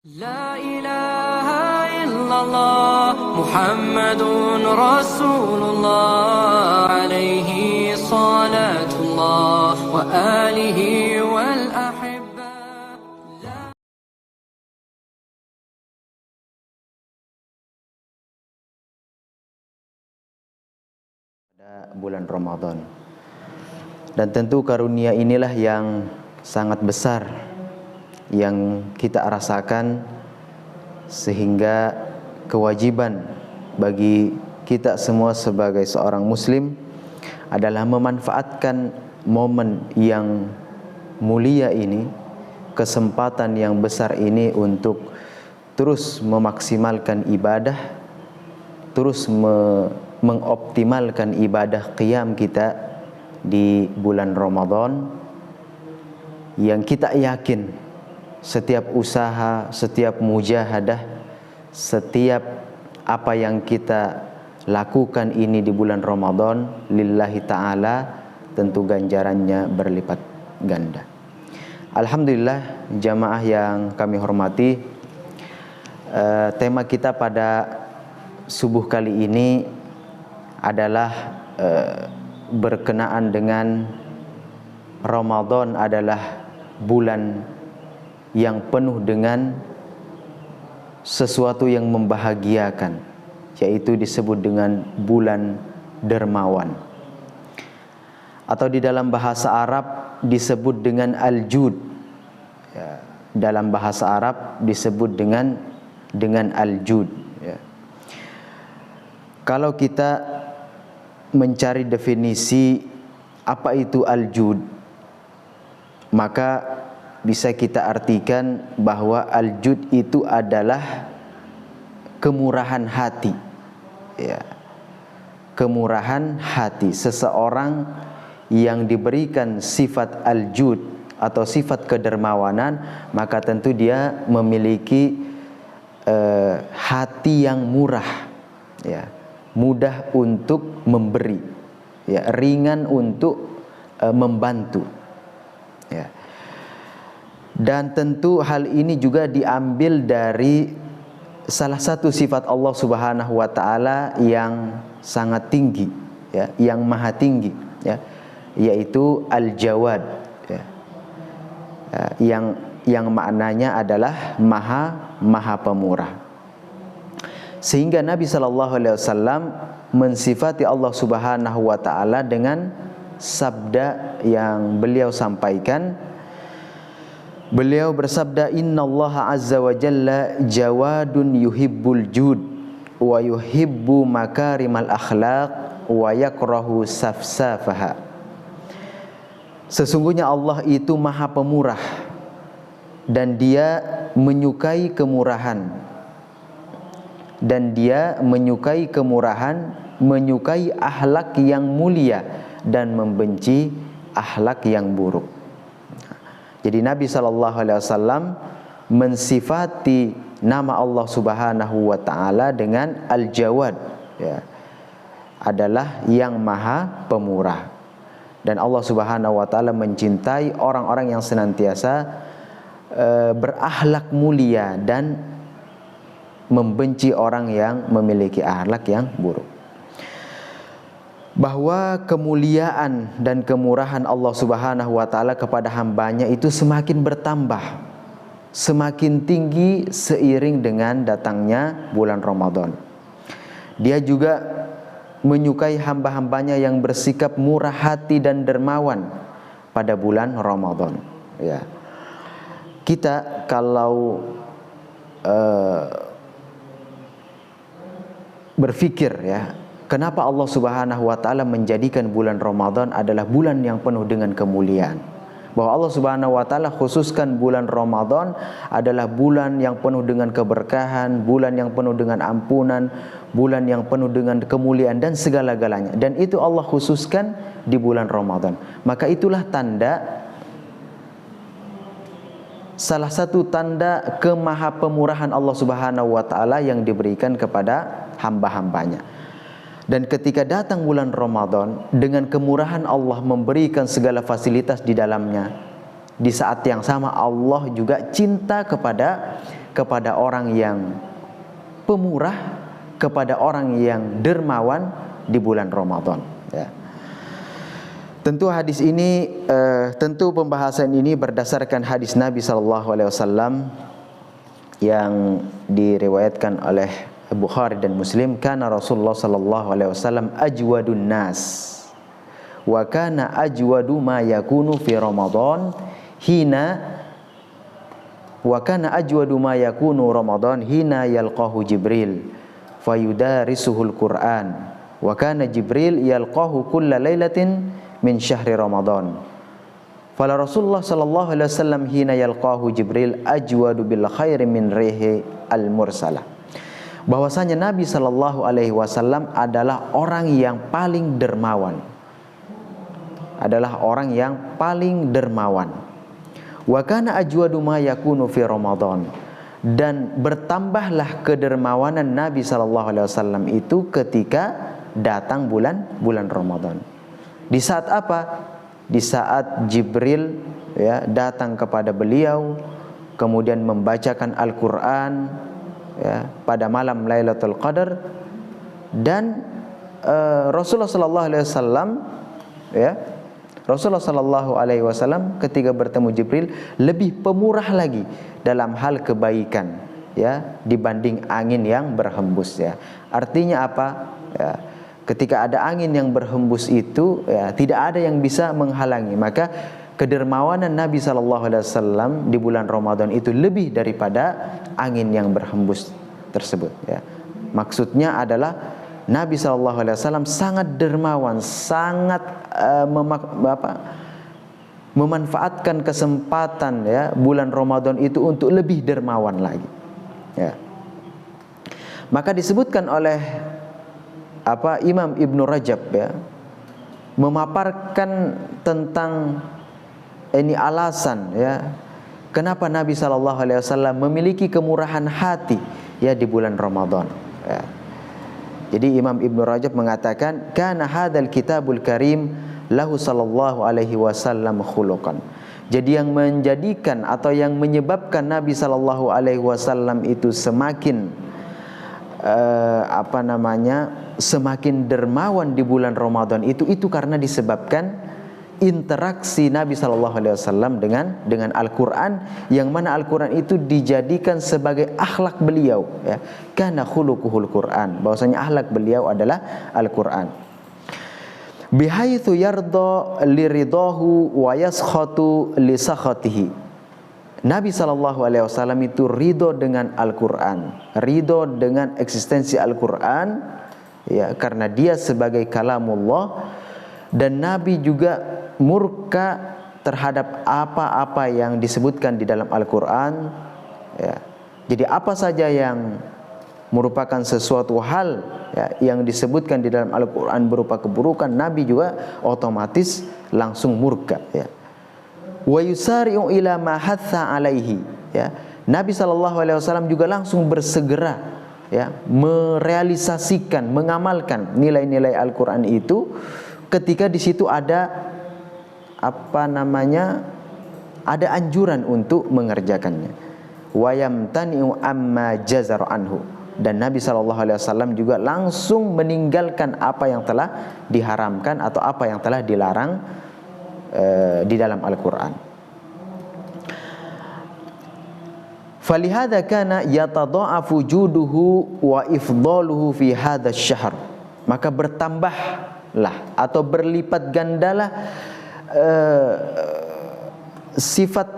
لا إله إلا الله محمد رسول الله عليه صلاة الله وآله والأحبة. Pada bulan Ramadan, dan tentu karunia inilah yang sangat besar yang kita rasakan, sehingga kewajiban bagi kita semua sebagai seorang muslim adalah memanfaatkan momen yang mulia ini, kesempatan yang besar ini untuk terus memaksimalkan ibadah, terus mengoptimalkan ibadah qiyam kita di bulan Ramadan, yang kita yakin setiap usaha, setiap mujahadah, setiap apa yang kita lakukan ini di bulan Ramadan lillahi ta'ala, tentu ganjarannya berlipat ganda. Alhamdulillah jamaah yang kami hormati, tema kita pada subuh kali ini adalah berkenaan dengan Ramadan adalah bulan yang penuh dengan sesuatu yang membahagiakan, yaitu disebut dengan bulan dermawan, atau di dalam bahasa Arab disebut dengan al-jud. Ya, dalam bahasa Arab disebut dengan al-jud. Ya. Kalau kita mencari definisi apa itu al-jud, maka bisa kita artikan bahwa al-jud itu adalah kemurahan hati. Ya. Kemurahan hati seseorang yang diberikan sifat al-jud atau sifat kedermawanan, maka tentu dia memiliki hati yang murah, ya, mudah untuk memberi, ya, ringan untuk membantu, ya. Dan tentu hal ini juga diambil dari salah satu sifat Allah Subhanahu wa taala yang sangat tinggi, ya, yang maha tinggi, ya, yaitu Al-Jawad, ya. Yang maknanya adalah maha pemurah. Sehingga Nabi sallallahu alaihi wasallam mensifati Allah Subhanahu wa taala dengan sabda yang beliau sampaikan. Beliau bersabda, innallaha azza wa jalla jawadun yuhibbul jud wa yuhibbu makarimal akhlaq wa yakrahu safsafaha. Sesungguhnya Allah itu maha pemurah dan dia menyukai kemurahan, dan dia menyukai kemurahan, menyukai akhlak yang mulia dan membenci akhlak yang buruk. Jadi Nabi SAW mensifati nama Allah Subhanahu wa taala dengan Al-Jawad, ya, adalah yang maha pemurah. Dan Allah Subhanahu wa taala mencintai orang-orang yang senantiasa berakhlak mulia dan membenci orang yang memiliki akhlak yang buruk. Bahwa kemuliaan dan kemurahan Allah Subhanahu wa taala kepada hambanya itu semakin bertambah, semakin tinggi seiring dengan datangnya bulan Ramadan. Dia juga menyukai hamba-hambanya yang bersikap murah hati dan dermawan pada bulan Ramadan, ya. Kita kalau berpikir, ya, kenapa Allah Subhanahu wa taala menjadikan bulan Ramadan adalah bulan yang penuh dengan kemuliaan? Bahwa Allah Subhanahu wa taala khususkan bulan Ramadan adalah bulan yang penuh dengan keberkahan, bulan yang penuh dengan ampunan, bulan yang penuh dengan kemuliaan dan segala-galanya. Dan itu Allah khususkan di bulan Ramadan. Maka itulah tanda, salah satu tanda kemahapemurahan Allah Subhanahu wa taala yang diberikan kepada hamba-hambanya. Dan ketika datang bulan Ramadan, dengan kemurahan Allah memberikan segala fasilitas di dalamnya, di saat yang sama Allah juga cinta kepada orang yang pemurah, kepada orang yang dermawan di bulan Ramadan, ya. Tentu hadis ini, tentu pembahasan ini berdasarkan hadis Nabi SAW yang diriwayatkan oleh Bukhari dan Muslim. Kana Rasulullah SAW ajwadun nas, wa kana ajwadu ma yakunu fi Ramadan hina wa kana ajwadu ma yakunu Ramadan hina yalqahu Jibril fayudarisuhul Qur'an wa kana Jibril yalqahu kulla lailatin min syahri Ramadan. Fala Rasulullah sallallahu alaihi wasallam hina yalqahu Jibril ajwadu bil khairi min rihi al mursalah. Bahwasanya Nabi sallallahu alaihi wasallam adalah orang yang paling dermawan. Adalah orang yang paling dermawan. Wa kana ajwadu ma yakunu fi Ramadan. Dan bertambahlah kedermawanan Nabi sallallahu alaihi wasallam itu ketika datang bulan Ramadan. Di saat apa? Di saat Jibril, ya, datang kepada beliau, kemudian membacakan Al-Quran, ya, pada malam Lailatul Qadar, dan Rasulullah Sallallahu Alaihi Wasallam, ya, Rasulullah Sallallahu Alaihi Wasallam ketika bertemu Jibril lebih pemurah lagi dalam hal kebaikan, ya, dibanding angin yang berhembus, ya. Artinya apa? Ya, ketika ada angin yang berhembus itu, ya, tidak ada yang bisa menghalangi. Maka kedermawanan Nabi SAW di bulan Ramadan itu lebih daripada angin yang berhembus tersebut, ya. Maksudnya adalah Nabi SAW sangat dermawan, sangat memanfaatkan kesempatan, ya, bulan Ramadan itu untuk lebih dermawan lagi, ya. Maka disebutkan oleh Imam Ibnu Rajab, ya, memaparkan tentang ini alasan, ya, kenapa Nabi SAW memiliki kemurahan hati, ya, di bulan Ramadan, ya. Jadi Imam Ibnu Rajab mengatakan kana hadzal kitabul karim lahu sallallahu alaihi wasallam khuluqan. Jadi yang menjadikan atau yang menyebabkan Nabi sallallahu alaihi wasallam itu semakin semakin dermawan di bulan Ramadan itu karena disebabkan interaksi Nabi sallallahu alaihi wasallam dengan Al-Qur'an, yang mana Al-Qur'an itu dijadikan sebagai akhlak beliau, ya. Kana khuluquhul Qur'an, bahwasanya akhlak beliau adalah Al-Qur'an. Bihaitsu yarda liridahu wa yaskhatu li sakhatihi. Nabi SAW itu ridho dengan Al-Quran, ridho dengan eksistensi Al-Quran, ya, karena dia sebagai kalamullah. Dan Nabi juga murka terhadap apa-apa yang disebutkan di dalam Al-Quran, ya. Jadi apa saja yang merupakan sesuatu hal, ya, yang disebutkan di dalam Al-Quran berupa keburukan, Nabi juga otomatis langsung murka, ya. Wa yusari'u ila ma hatha alaihi, ya. Nabi SAW juga langsung bersegera, ya, merealisasikan, mengamalkan nilai-nilai Al-Qur'an itu ketika di situ ada ada anjuran untuk mengerjakannya. Wa yamtani'u amma jazar anhu, dan Nabi SAW juga langsung meninggalkan apa yang telah diharamkan atau apa yang telah dilarang di dalam Al-Quran. Falihada kana yatadha'afu juduhu wa ifdaluhu fi hadzal syahr. Maka bertambahlah atau berlipat gandalah sifat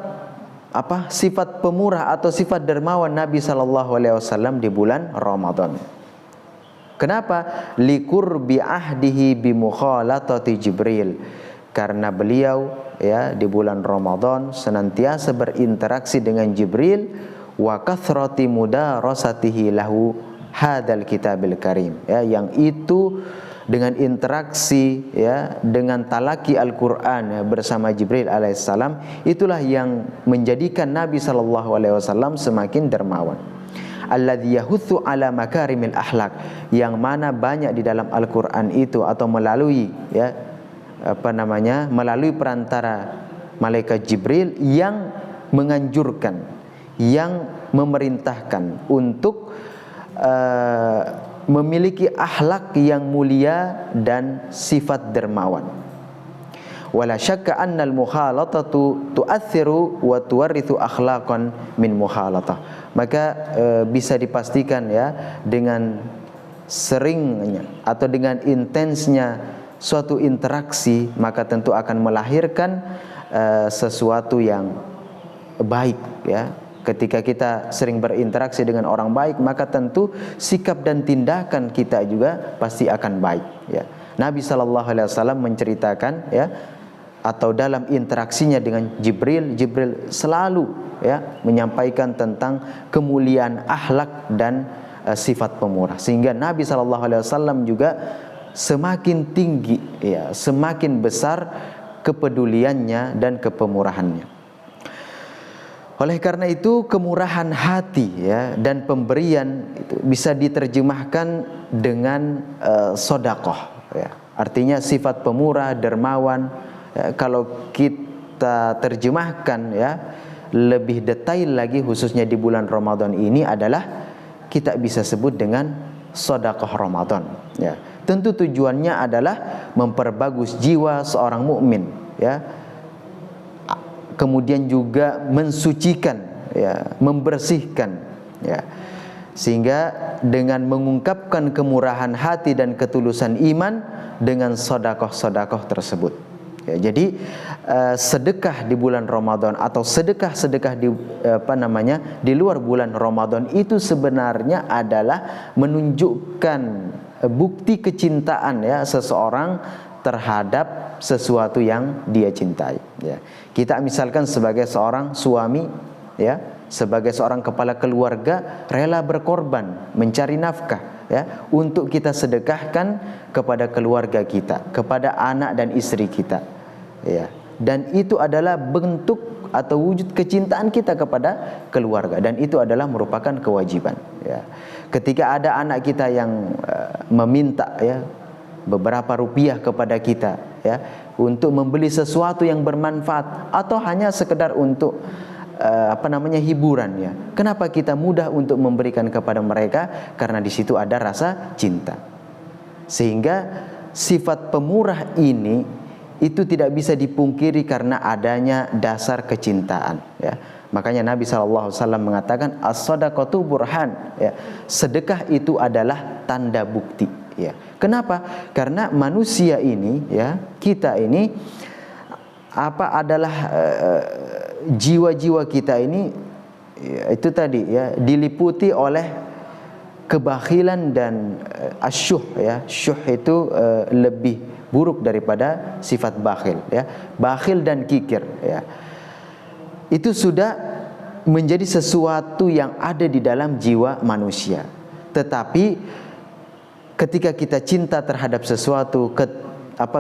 pemurah atau sifat dermawan Nabi sallallahu alaihi wasallam di bulan Ramadan. Kenapa? Liqurbi ahdihi bi mukhalatati Jibril. Karena beliau, ya, di bulan Ramadan senantiasa berinteraksi dengan Jibril, wa kathrati mudarasatihi lahu hadzal kitabil karim, ya, yang itu dengan interaksi, ya, dengan talaki Al-Qur'an, ya, bersama Jibril alaihissalam, itulah yang menjadikan Nabi sallallahu alaihi wasallam semakin dermawan. Alladzi yahutsu ala makarimil akhlak, yang mana banyak di dalam Al-Qur'an itu atau melalui, ya, melalui perantara malaikat Jibril yang menganjurkan, yang memerintahkan untuk memiliki akhlak yang mulia dan sifat dermawan. Wala syakka annal mukhalatatu tu'athiru wa tuwarrithu akhlaqan min mukhalatah. Maka bisa dipastikan ya, dengan seringnya atau dengan intensnya suatu interaksi, maka tentu akan melahirkan sesuatu yang baik ya. Ketika kita sering berinteraksi dengan orang baik, maka tentu sikap dan tindakan kita juga pasti akan baik ya. Nabi SAW menceritakan ya, atau dalam interaksinya dengan Jibril selalu ya menyampaikan tentang kemuliaan akhlak dan sifat pemurah, sehingga Nabi SAW juga semakin tinggi ya, semakin besar kepeduliannya dan kepemurahannya. Oleh karena itu, kemurahan hati ya dan pemberian itu bisa diterjemahkan dengan sodakoh ya. Artinya sifat pemurah, dermawan ya, kalau kita terjemahkan ya lebih detail lagi, khususnya di bulan Ramadan ini, adalah kita bisa sebut dengan sodakoh Ramadan ya. Tentu tujuannya adalah memperbagus jiwa seorang mukmin ya, kemudian juga mensucikan ya, membersihkan ya, sehingga dengan mengungkapkan kemurahan hati dan ketulusan iman dengan sodakoh-sodakoh tersebut ya. Jadi sedekah di bulan Ramadan atau sedekah-sedekah di di luar bulan Ramadan itu sebenarnya adalah menunjukkan bukti kecintaan ya seseorang terhadap sesuatu yang dia cintai ya. Kita misalkan sebagai seorang suami ya, sebagai seorang kepala keluarga, rela berkorban mencari nafkah ya, untuk kita sedekahkan kepada keluarga kita, kepada anak dan istri kita ya. Dan itu adalah bentuk atau wujud kecintaan kita kepada keluarga, dan itu adalah merupakan kewajiban ya. Ketika ada anak kita yang meminta ya beberapa rupiah kepada kita ya, untuk membeli sesuatu yang bermanfaat atau hanya sekedar untuk hiburan ya, kenapa kita mudah untuk memberikan kepada mereka? Karena di situ ada rasa cinta. Sehingga sifat pemurah ini itu tidak bisa dipungkiri karena adanya dasar kecintaan ya. Makanya Nabi SAW mengatakan as-sadaqatu burhan ya. Sedekah itu adalah tanda bukti ya. Kenapa? Karena manusia ini ya, kita ini adalah jiwa-jiwa kita ini ya, itu tadi ya, diliputi oleh kebakhilan dan asyuh ya. Syuh itu lebih buruk daripada sifat bakhil ya. Bakhil dan kikir ya, itu sudah menjadi sesuatu yang ada di dalam jiwa manusia. Tetapi ketika kita cinta terhadap sesuatu,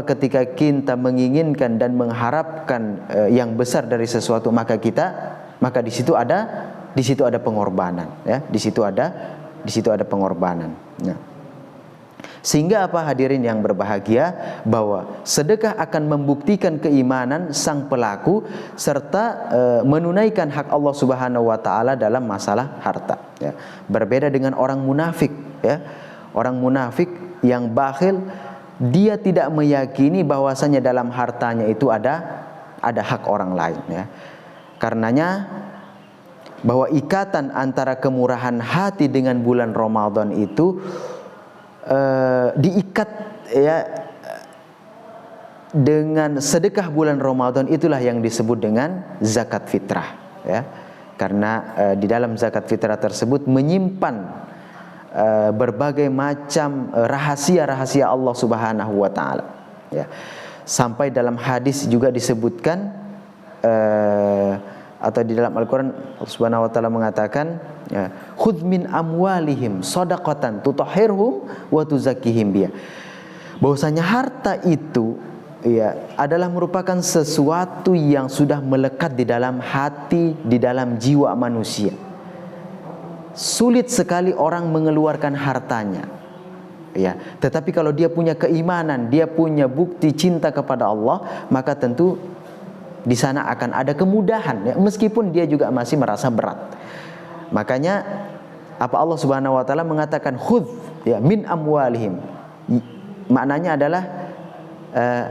ketika kita menginginkan dan mengharapkan yang besar dari sesuatu, maka di situ ada pengorbanan ya. Di situ ada pengorbanan ya. Sehingga hadirin yang berbahagia, bahwa sedekah akan membuktikan keimanan sang pelaku serta menunaikan hak Allah Subhanahu wa taala dalam masalah harta ya. Berbeda dengan orang munafik ya. Orang munafik yang bakhil, dia tidak meyakini bahwasanya dalam hartanya itu ada hak orang lain ya. Karenanya bahwa ikatan antara kemurahan hati dengan bulan Ramadan itu diikat ya dengan sedekah bulan Ramadan, itulah yang disebut dengan zakat fitrah ya. Karena di dalam zakat fitrah tersebut menyimpan berbagai macam rahasia-rahasia Allah Subhanahu wa taala ya. Sampai dalam hadis juga disebutkan atau di dalam Al-Qur'an Allah Subhanahu wa taala mengatakan ya, khudz min amwalihim shadaqatan tutahhirhum wa tuzakkihim biha. Bahwasanya harta itu ya adalah merupakan sesuatu yang sudah melekat di dalam hati, di dalam jiwa manusia. Sulit sekali orang mengeluarkan hartanya ya, tetapi kalau dia punya keimanan, dia punya bukti cinta kepada Allah, maka tentu di sana akan ada kemudahan, ya, meskipun dia juga masih merasa berat. Makanya apa Allah Subhanahu wa taala mengatakan khudz ya min amwalihim. Maknanya adalah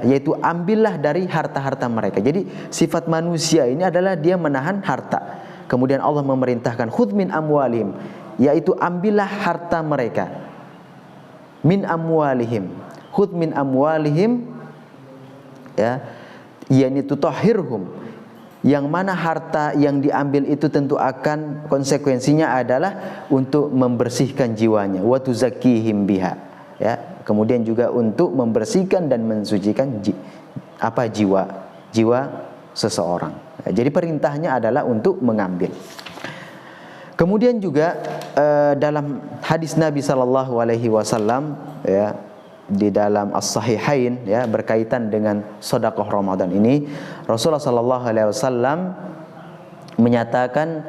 yaitu ambillah dari harta-harta mereka. Jadi sifat manusia ini adalah dia menahan harta. Kemudian Allah memerintahkan khudz min amwalihim, yaitu ambillah harta mereka. Min amwalihim, khudz min amwalihim, ya, yakni tutahhirhum, yang mana harta yang diambil itu tentu akan konsekuensinya adalah untuk membersihkan jiwanya, wa tuzakkihim biha, ya, kemudian juga untuk membersihkan dan mensucikan jiwa seseorang. Jadi perintahnya adalah untuk mengambil. Kemudian juga dalam hadis Nabi sallallahu alaihi wasallam, ya, di dalam As-Sahihain, ya, berkaitan dengan sedekah Ramadan ini, Rasulullah sallallahu alaihi wasallam menyatakan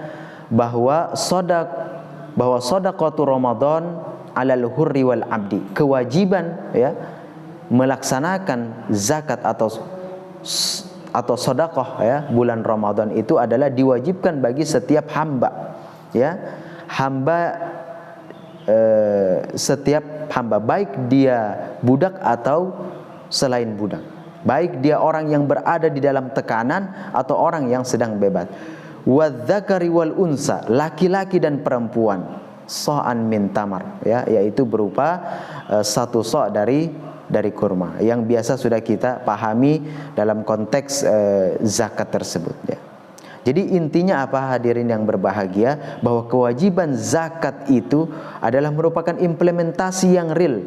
bahwa sedekah Ramadan 'alal hurri wal 'abdi, kewajiban, ya, melaksanakan zakat atau sedekah, ya, bulan Ramadan itu adalah diwajibkan bagi setiap hamba, ya, setiap hamba, baik dia budak atau selain budak, baik dia orang yang berada di dalam tekanan atau orang yang sedang bebas. Wadzakari wal unsa, laki-laki dan perempuan, so'an min tamar, ya, yaitu berupa satu so' dari kurma, yang biasa sudah kita pahami dalam konteks zakat tersebut, ya. Jadi intinya apa, hadirin yang berbahagia, bahwa kewajiban zakat itu adalah merupakan implementasi yang real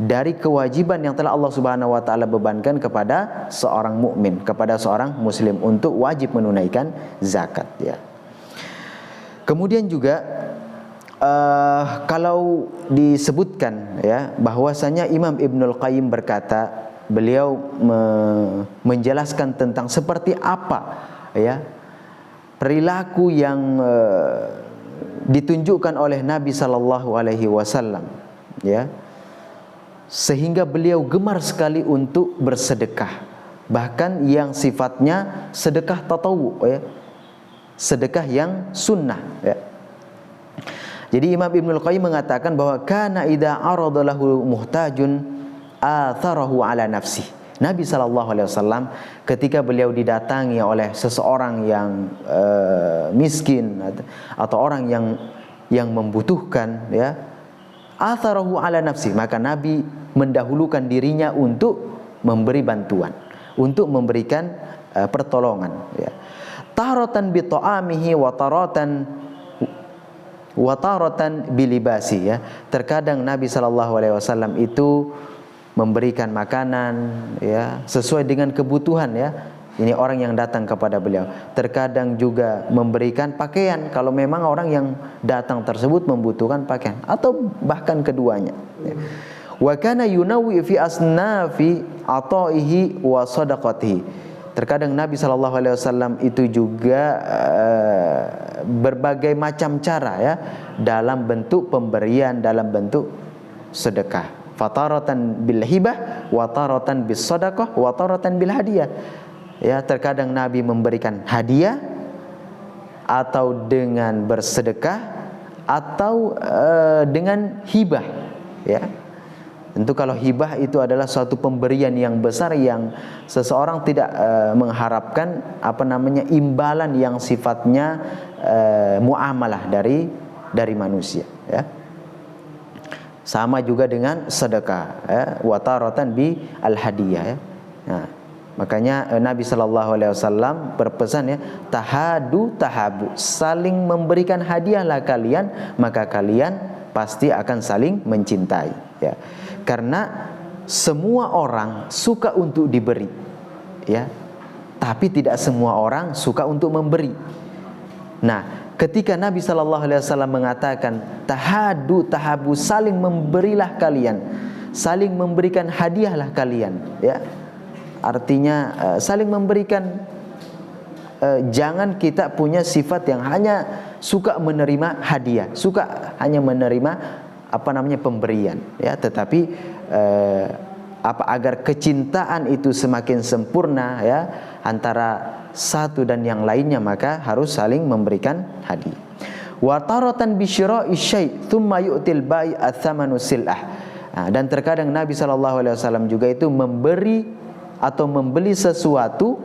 dari kewajiban yang telah Allah Subhanahu wa taala bebankan kepada seorang mukmin, kepada seorang muslim untuk wajib menunaikan zakat, ya. Kemudian juga kalau disebutkan, ya, bahwasanya Imam Ibnul Qayyim berkata, beliau menjelaskan tentang seperti apa, ya, perilaku yang ditunjukkan oleh Nabi sallallahu alaihi wasallam, ya, sehingga beliau gemar sekali untuk bersedekah, bahkan yang sifatnya sedekah tatawu, ya, sedekah yang sunnah, ya. Jadi Imam Ibnul Qayyim mengatakan bahwa kana idza arada lahu muhtajun atharahu ala nafsi. Nabi SAW ketika beliau didatangi oleh seseorang yang miskin atau orang yang membutuhkan, ya, atharahu ala nafsi, maka Nabi mendahulukan dirinya untuk memberi bantuan, untuk memberikan pertolongan, ya. Taratan bi ta'amihi wa taratan bi libasi, ya. Terkadang Nabi SAW itu memberikan makanan, ya, sesuai dengan kebutuhan, ya, ini orang yang datang kepada beliau. Terkadang juga memberikan pakaian kalau memang orang yang datang tersebut membutuhkan pakaian, atau bahkan keduanya, ya. Wa kana yunawwi fi asnafi ataihi wa sadaqatihi. Terkadang Nabi SAW itu juga berbagai macam cara, ya, dalam bentuk pemberian, dalam bentuk sedekah. Fataratan bil hibah, wa taratan bis sadaqah, wa taratan bil hadiah. Ya, terkadang Nabi memberikan hadiah atau dengan bersedekah atau dengan hibah, ya. Tentu kalau hibah itu adalah suatu pemberian yang besar yang seseorang tidak mengharapkan imbalan yang sifatnya muamalah dari manusia, ya. Sama juga dengan sedekah, ya, wataratan bi al-hadiyah, ya. Nah, makanya Nabi SAW berpesan, ya, tahadu tahabu, saling memberikan hadiahlah kalian, maka kalian pasti akan saling mencintai, ya. Karena semua orang suka untuk diberi, ya, tapi tidak semua orang suka untuk memberi. Nah, ketika Nabi SAW mengatakan tahadu tahabu, saling memberilah kalian, saling memberikan hadiahlah kalian, ya, artinya saling memberikan. Jangan kita punya sifat yang hanya suka menerima hadiah, suka hanya menerima pemberian, ya, tetapi agar kecintaan itu semakin sempurna, ya, antara satu dan yang lainnya, maka harus saling memberikan hadiah. Wa taratan bi syira'i syai' thumma yu'til bai' ats-tsamanu sil'ah. Dan terkadang Nabi SAW juga itu memberi atau membeli sesuatu,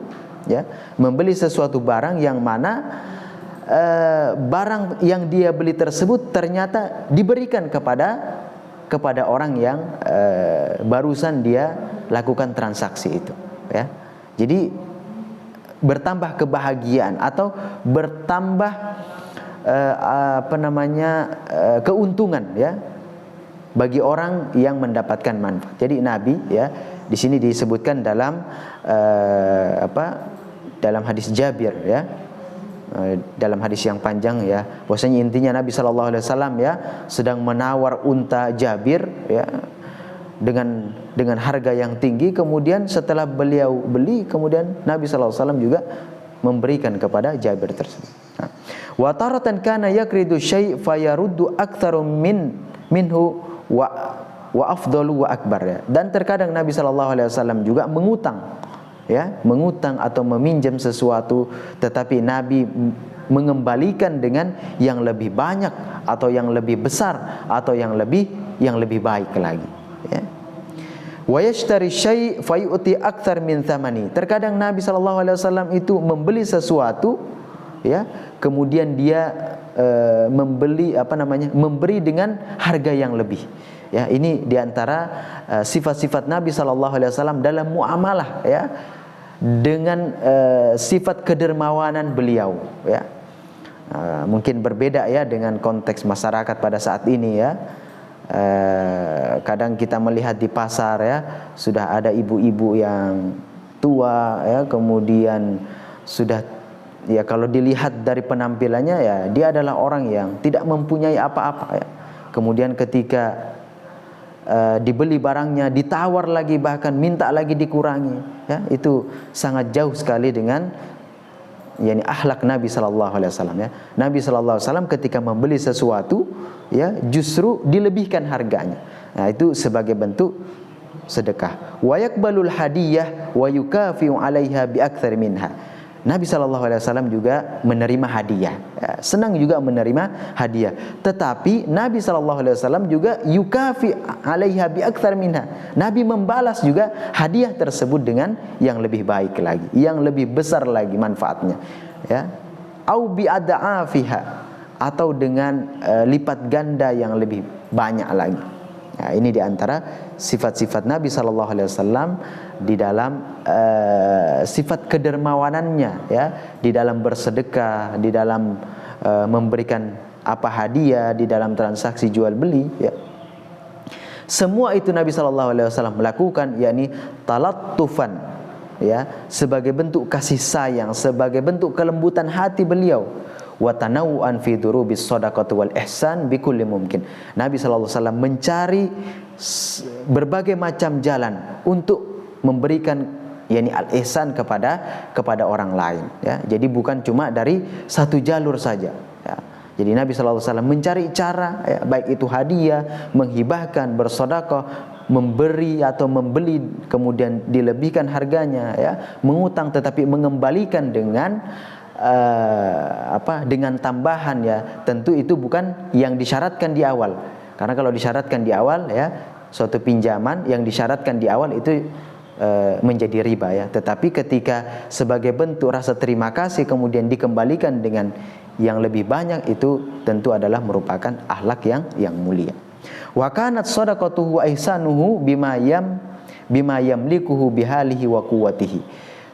ya, membeli sesuatu barang yang mana barang yang dia beli tersebut ternyata diberikan kepada orang yang barusan dia lakukan transaksi itu, ya. Jadi bertambah kebahagiaan atau bertambah keuntungan, ya, bagi orang yang mendapatkan manfaat. Jadi Nabi, ya, di sini disebutkan dalam dalam hadis Jabir, ya, dalam hadis yang panjang, ya, bahwasanya intinya Nabi SAW, ya, sedang menawar unta Jabir, ya, dengan harga yang tinggi. Kemudian setelah beliau beli, kemudian Nabi SAW juga memberikan kepada Jabir tersebut. Wa taratan kana yakridu syai' fayaruddu aktsaru minhu wa afdalu wa akbar, ya. Dan terkadang Nabi SAW juga mengutang, ya, mengutang atau meminjam sesuatu, tetapi Nabi mengembalikan dengan yang lebih banyak atau yang lebih besar atau yang lebih baik lagi, ya. Wa yashtari syai' fayu'ti aktsar min tsamani. Terkadang Nabi SAW itu membeli sesuatu, ya, kemudian dia memberi dengan harga yang lebih, ya. Ini diantara sifat-sifat Nabi SAW dalam muamalah, ya, dengan sifat kedermawanan beliau, ya. Mungkin berbeda, ya, dengan konteks masyarakat pada saat ini, ya. Kadang kita melihat di pasar, ya, sudah ada ibu-ibu yang tua, ya, kemudian sudah, ya, kalau dilihat dari penampilannya, ya, dia adalah orang yang tidak mempunyai apa-apa, ya. Kemudian ketika dibeli barangnya ditawar lagi, bahkan minta lagi dikurangi, ya, itu sangat jauh sekali dengan yakni akhlak Nabi SAW, ya. Nabi SAW ketika membeli sesuatu, ya, justru dilebihkan harganya. Nah, itu sebagai bentuk sedekah. Wa yaqbalul hadiyah wa yukafi'u 'alaiha bi aktsar minha. Nabi SAW juga menerima hadiah, ya, senang juga menerima hadiah. Tetapi Nabi SAW juga yukafi 'alaiha bi aktsar minha. Nabi membalas juga hadiah tersebut dengan yang lebih baik lagi, yang lebih besar lagi manfaatnya, ya. Au bi ad'afiha, atau dengan lipat ganda yang lebih banyak lagi. Nah, ini diantara sifat-sifat Nabi SAW di dalam sifat kedermawanannya, ya, di dalam bersedekah, di dalam memberikan hadiah, di dalam transaksi jual beli, ya. Semua itu Nabi SAW melakukan, yakni talattufan, ya, sebagai bentuk kasih sayang, sebagai bentuk kelembutan hati beliau. Wa tanawu'an fi durubis shadaqati wal ihsan bikulli mumkin. Nabi SAW mencari berbagai macam jalan untuk memberikan, yakni al-ihsan kepada orang lain, ya. Jadi bukan cuma dari satu jalur saja, ya. Jadi Nabi SAW mencari cara, ya, baik itu hadiah, menghibahkan, bersedekah, memberi atau membeli kemudian dilebihkan harganya, ya, mengutang tetapi mengembalikan dengan dengan tambahan, ya. Tentu itu bukan yang disyaratkan di awal. Karena kalau disyaratkan di awal, ya, suatu pinjaman yang disyaratkan di awal itu menjadi riba, ya. Tetapi ketika sebagai bentuk rasa terima kasih kemudian dikembalikan dengan yang lebih banyak, itu tentu adalah merupakan akhlak yang mulia. Wa kanat shadaqatuhu wa ihsanuhu bima yamlikuhu bihalihi wa quwwatihi.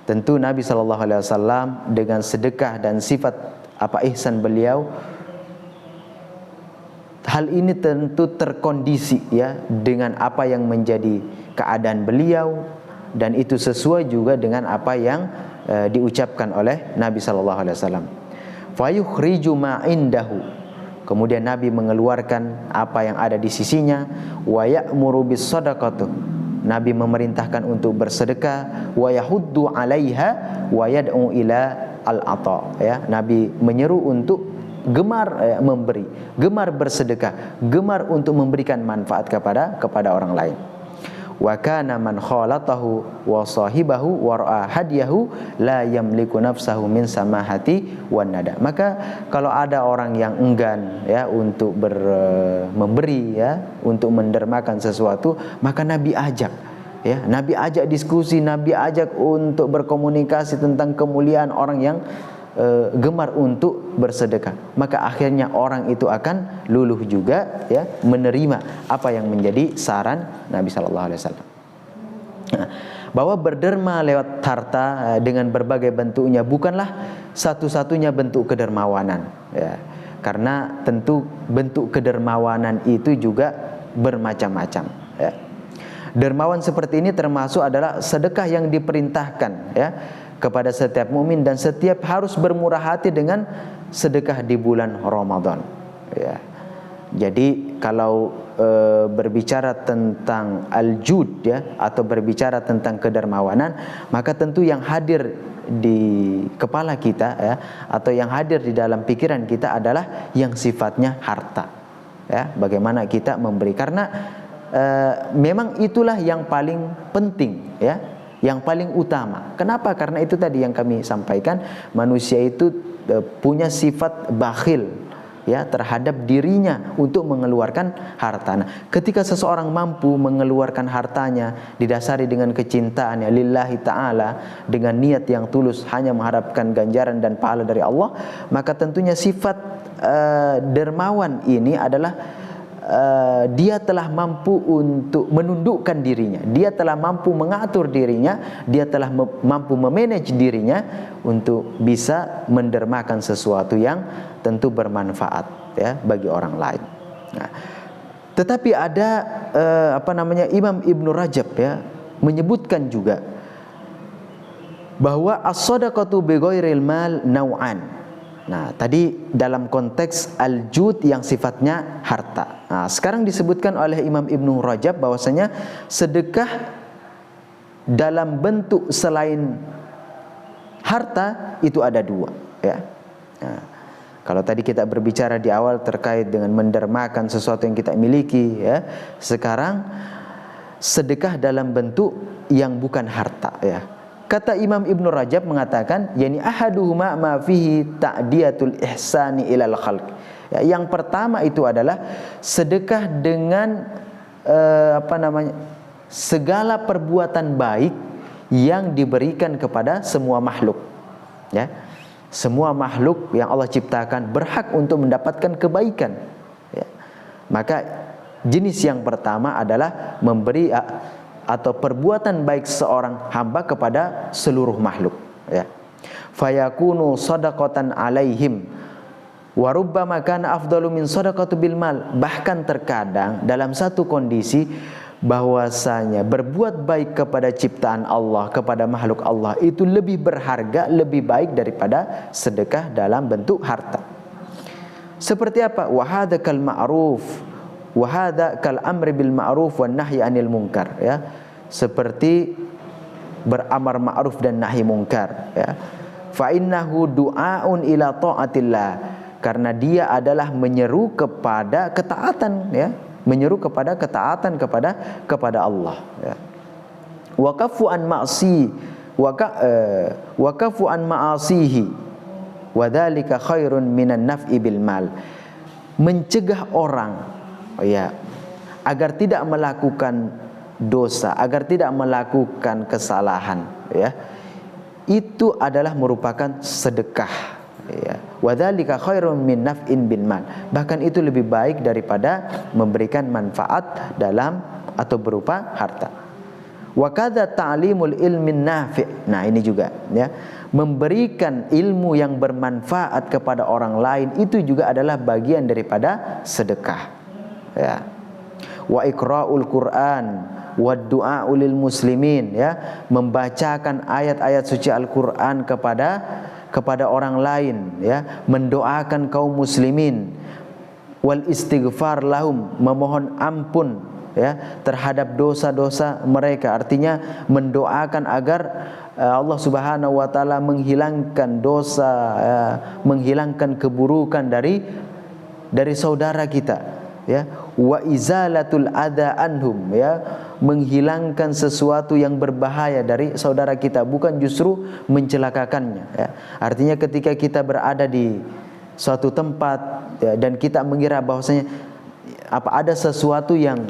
Tentu Nabi SAW dengan sedekah dan sifat ihsan beliau, hal ini tentu terkondisi, ya, dengan apa yang menjadi keadaan beliau, dan itu sesuai juga dengan apa yang diucapkan oleh Nabi SAW. Fayukhriju ma indahu. Kemudian Nabi mengeluarkan apa yang ada di sisinya. Wa ya'muru bis shadaqati. Nabi memerintahkan untuk bersedekah. Wa yahuddu 'alaiha wa yad'u ila al-'ata, ya. Nabi menyeru untuk gemar memberi, gemar bersedekah, gemar untuk memberikan manfaat kepada orang lain. wa kana man khalatahu wa sahibahu wa ra'a hadiyahu la yamliku nafsahu min samahati wan nada. Maka kalau ada orang yang enggan ya untuk memberi ya, untuk mendermakan sesuatu, maka Nabi ajak ya, Nabi ajak diskusi, Nabi ajak untuk berkomunikasi tentang kemuliaan orang yang gemar untuk bersedekah. Maka akhirnya orang itu akan luluh juga ya, menerima apa yang menjadi saran Nabi sallallahu alaihi wasallam. Bahwa berderma lewat harta dengan berbagai bentuknya bukanlah satu-satunya bentuk kedermawanan ya. Karena tentu bentuk kedermawanan itu juga bermacam-macam ya. Dermawan seperti ini termasuk adalah sedekah yang diperintahkan ya kepada setiap mukmin, dan setiap harus bermurah hati dengan sedekah di bulan Ramadan ya. Jadi kalau berbicara tentang al-jud ya, atau berbicara tentang kedermawanan, maka tentu yang hadir di kepala kita ya, atau yang hadir di dalam pikiran kita adalah yang sifatnya harta ya. Bagaimana kita memberi, karena memang itulah yang paling penting ya, yang paling utama. Kenapa? Karena itu tadi yang kami sampaikan, manusia itu punya sifat bakhil ya terhadap dirinya untuk mengeluarkan harta. Nah, ketika seseorang mampu mengeluarkan hartanya didasari dengan kecintaannya lillahi ta'ala, dengan niat yang tulus hanya mengharapkan ganjaran dan pahala dari Allah, maka tentunya sifat dermawan ini adalah dia telah mampu untuk menundukkan dirinya, dia telah mampu mengatur dirinya, dia telah mampu memanage dirinya untuk bisa mendermakan sesuatu yang tentu bermanfaat ya bagi orang lain. Nah, tetapi ada Imam Ibnu Rajab ya menyebutkan juga bahwa as-shadaqatu bighairil mal nau'an. Nah, tadi dalam konteks al-jud yang sifatnya harta. Nah, sekarang disebutkan oleh Imam Ibnu Rajab bahwasanya sedekah dalam bentuk selain harta itu ada dua ya. Nah, kalau tadi kita berbicara di awal terkait dengan mendermakan sesuatu yang kita miliki ya, sekarang sedekah dalam bentuk yang bukan harta ya. Kata Imam Ibnu Rajab mengatakan, yani ahaduhuma ma fihi ta'diyatul ihsani ilal khalq. Ya, yang pertama itu adalah sedekah dengan segala perbuatan baik yang diberikan kepada semua makhluk. Ya. Semua makhluk yang Allah ciptakan berhak untuk mendapatkan kebaikan. Ya. Maka jenis yang pertama adalah memberi atau perbuatan baik seorang hamba kepada seluruh makhluk ya. Fayakunu shadaqatan alaihim wa rubbama kana afdalu min shadaqati bil mal. Bahkan terkadang dalam satu kondisi bahwasanya berbuat baik kepada ciptaan Allah, kepada makhluk Allah itu lebih berharga, lebih baik daripada sedekah dalam bentuk harta. Seperti apa? Wa hadza kal ma'ruf wa hadza kal amri bil ma'ruf wan nahyi 'anil munkar ya. Seperti beramar ma'ruf dan nahi munkar ya. Fa innahu du'aun ila ta'atillah, karena dia adalah menyeru kepada ketaatan ya, menyeru kepada ketaatan kepada Allah ya. Wa kafu an ma'si wa kafu an ma'asihi wa dzalika khairun minan naf'i bil mal. Mencegah orang ya agar tidak melakukan dosa, agar tidak melakukan kesalahan ya, itu adalah merupakan sedekah ya. Wa dzalika khairun min naf'in bil mal. Bahkan itu lebih baik daripada memberikan manfaat dalam atau berupa harta. Wa kadza ta'limul ilmin nafi'. Nah, ini juga ya, memberikan ilmu yang bermanfaat kepada orang lain itu juga adalah bagian daripada sedekah ya. Wa iqra'ul Qur'an wa du'a'u lil muslimin ya, membacakan ayat-ayat suci Al-Qur'an kepada orang lain ya, mendoakan kaum muslimin, wal istighfar lahum, memohon ampun ya terhadap dosa-dosa mereka. Artinya mendoakan agar Allah Subhanahu wa taala menghilangkan dosa ya, menghilangkan keburukan dari saudara kita ya, wa izalatul adza anhum, ya, menghilangkan sesuatu yang berbahaya dari saudara kita, bukan justru mencelakakannya, ya. Artinya ketika kita berada di suatu tempat, ya, dan kita mengira bahwasanya ada sesuatu yang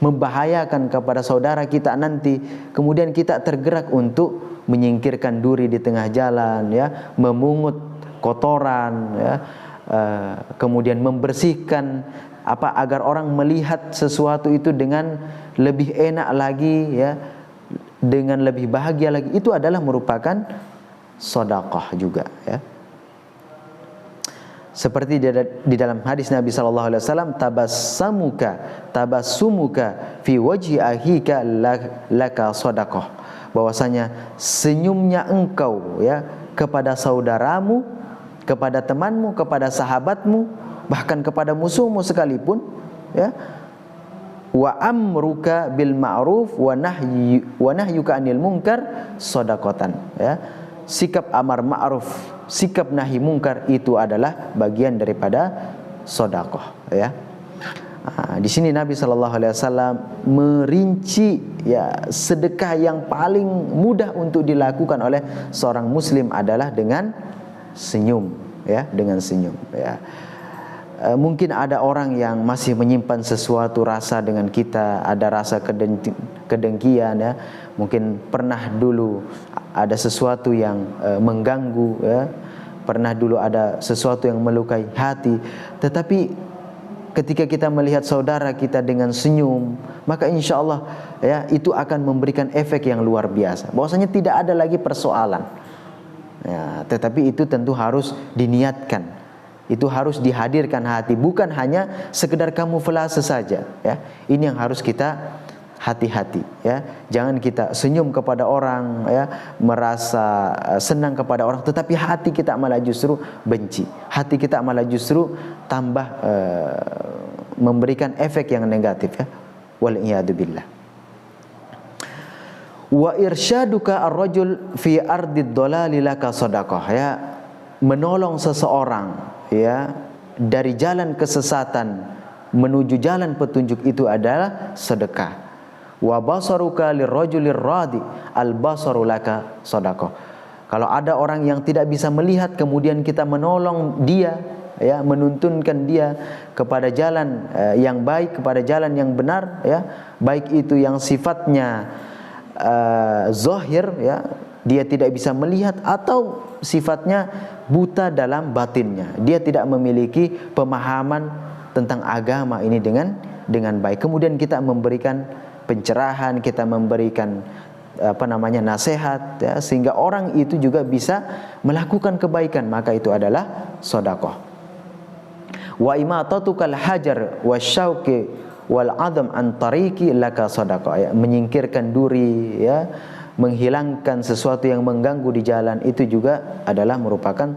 membahayakan kepada saudara kita nanti, kemudian kita tergerak untuk menyingkirkan duri di tengah jalan, ya, memungut kotoran, ya, kemudian membersihkan agar orang melihat sesuatu itu dengan lebih enak lagi, ya, dengan lebih bahagia lagi, itu adalah merupakan sedekah juga, ya. Seperti di dalam hadis Nabi sallallahu alaihi wasallam, tabassumuka fi wajhi akhika laka sedekah, bahwasanya senyumnya engkau, ya, kepada saudaramu, kepada temanmu, kepada sahabatmu, bahkan kepada musuhmu sekalipun, ya, wa amruka bil ma'ruf wa nahyuka anil munkar shadaqatan, ya. Sikap amar ma'ruf, sikap nahi mungkar itu adalah bagian daripada sedekah, ya. Di sini Nabi sallallahu alaihi wasallam merinci, ya, sedekah yang paling mudah untuk dilakukan oleh seorang muslim adalah dengan senyum, ya, dengan senyum, ya. Mungkin ada orang yang masih menyimpan sesuatu rasa dengan kita, ada rasa kedengkian, ya. Mungkin pernah dulu ada sesuatu yang mengganggu, ya. Pernah dulu ada sesuatu yang melukai hati. Tetapi ketika kita melihat saudara kita dengan senyum, maka insya Allah, ya, itu akan memberikan efek yang luar biasa. Bahwasanya tidak ada lagi persoalan, ya, tetapi itu tentu harus diniatkan. Itu harus dihadirkan hati, bukan hanya sekedar kamuflase saja, ya. Ini yang harus kita hati-hati, ya. Jangan kita senyum kepada orang, ya, merasa senang kepada orang, tetapi hati kita malah justru benci. Hati kita malah justru tambah memberikan efek yang negatif, ya. Wal iyadu billah. Wa irsyaduka ar-rajul fi ardid dhalali laka shadaqah, ya. Menolong seseorang, ya, dari jalan kesesatan menuju jalan petunjuk itu adalah sedekah. Wa basaruka lirrajulir radi al-basaru laka sedekah. Kalau ada orang yang tidak bisa melihat, kemudian kita menolong dia, ya, menuntunkan dia kepada jalan yang baik, kepada jalan yang benar, ya, baik itu yang sifatnya zahir, ya, dia tidak bisa melihat, atau sifatnya buta dalam batinnya, dia tidak memiliki pemahaman tentang agama ini dengan baik. Kemudian kita memberikan pencerahan, kita memberikan nasihat, ya, sehingga orang itu juga bisa melakukan kebaikan, maka itu adalah sedekah. Wa imatatukal hajar wasyauqi wal adam an tariqi laka sedekah, ya, menyingkirkan duri, ya, menghilangkan sesuatu yang mengganggu di jalan, itu juga adalah merupakan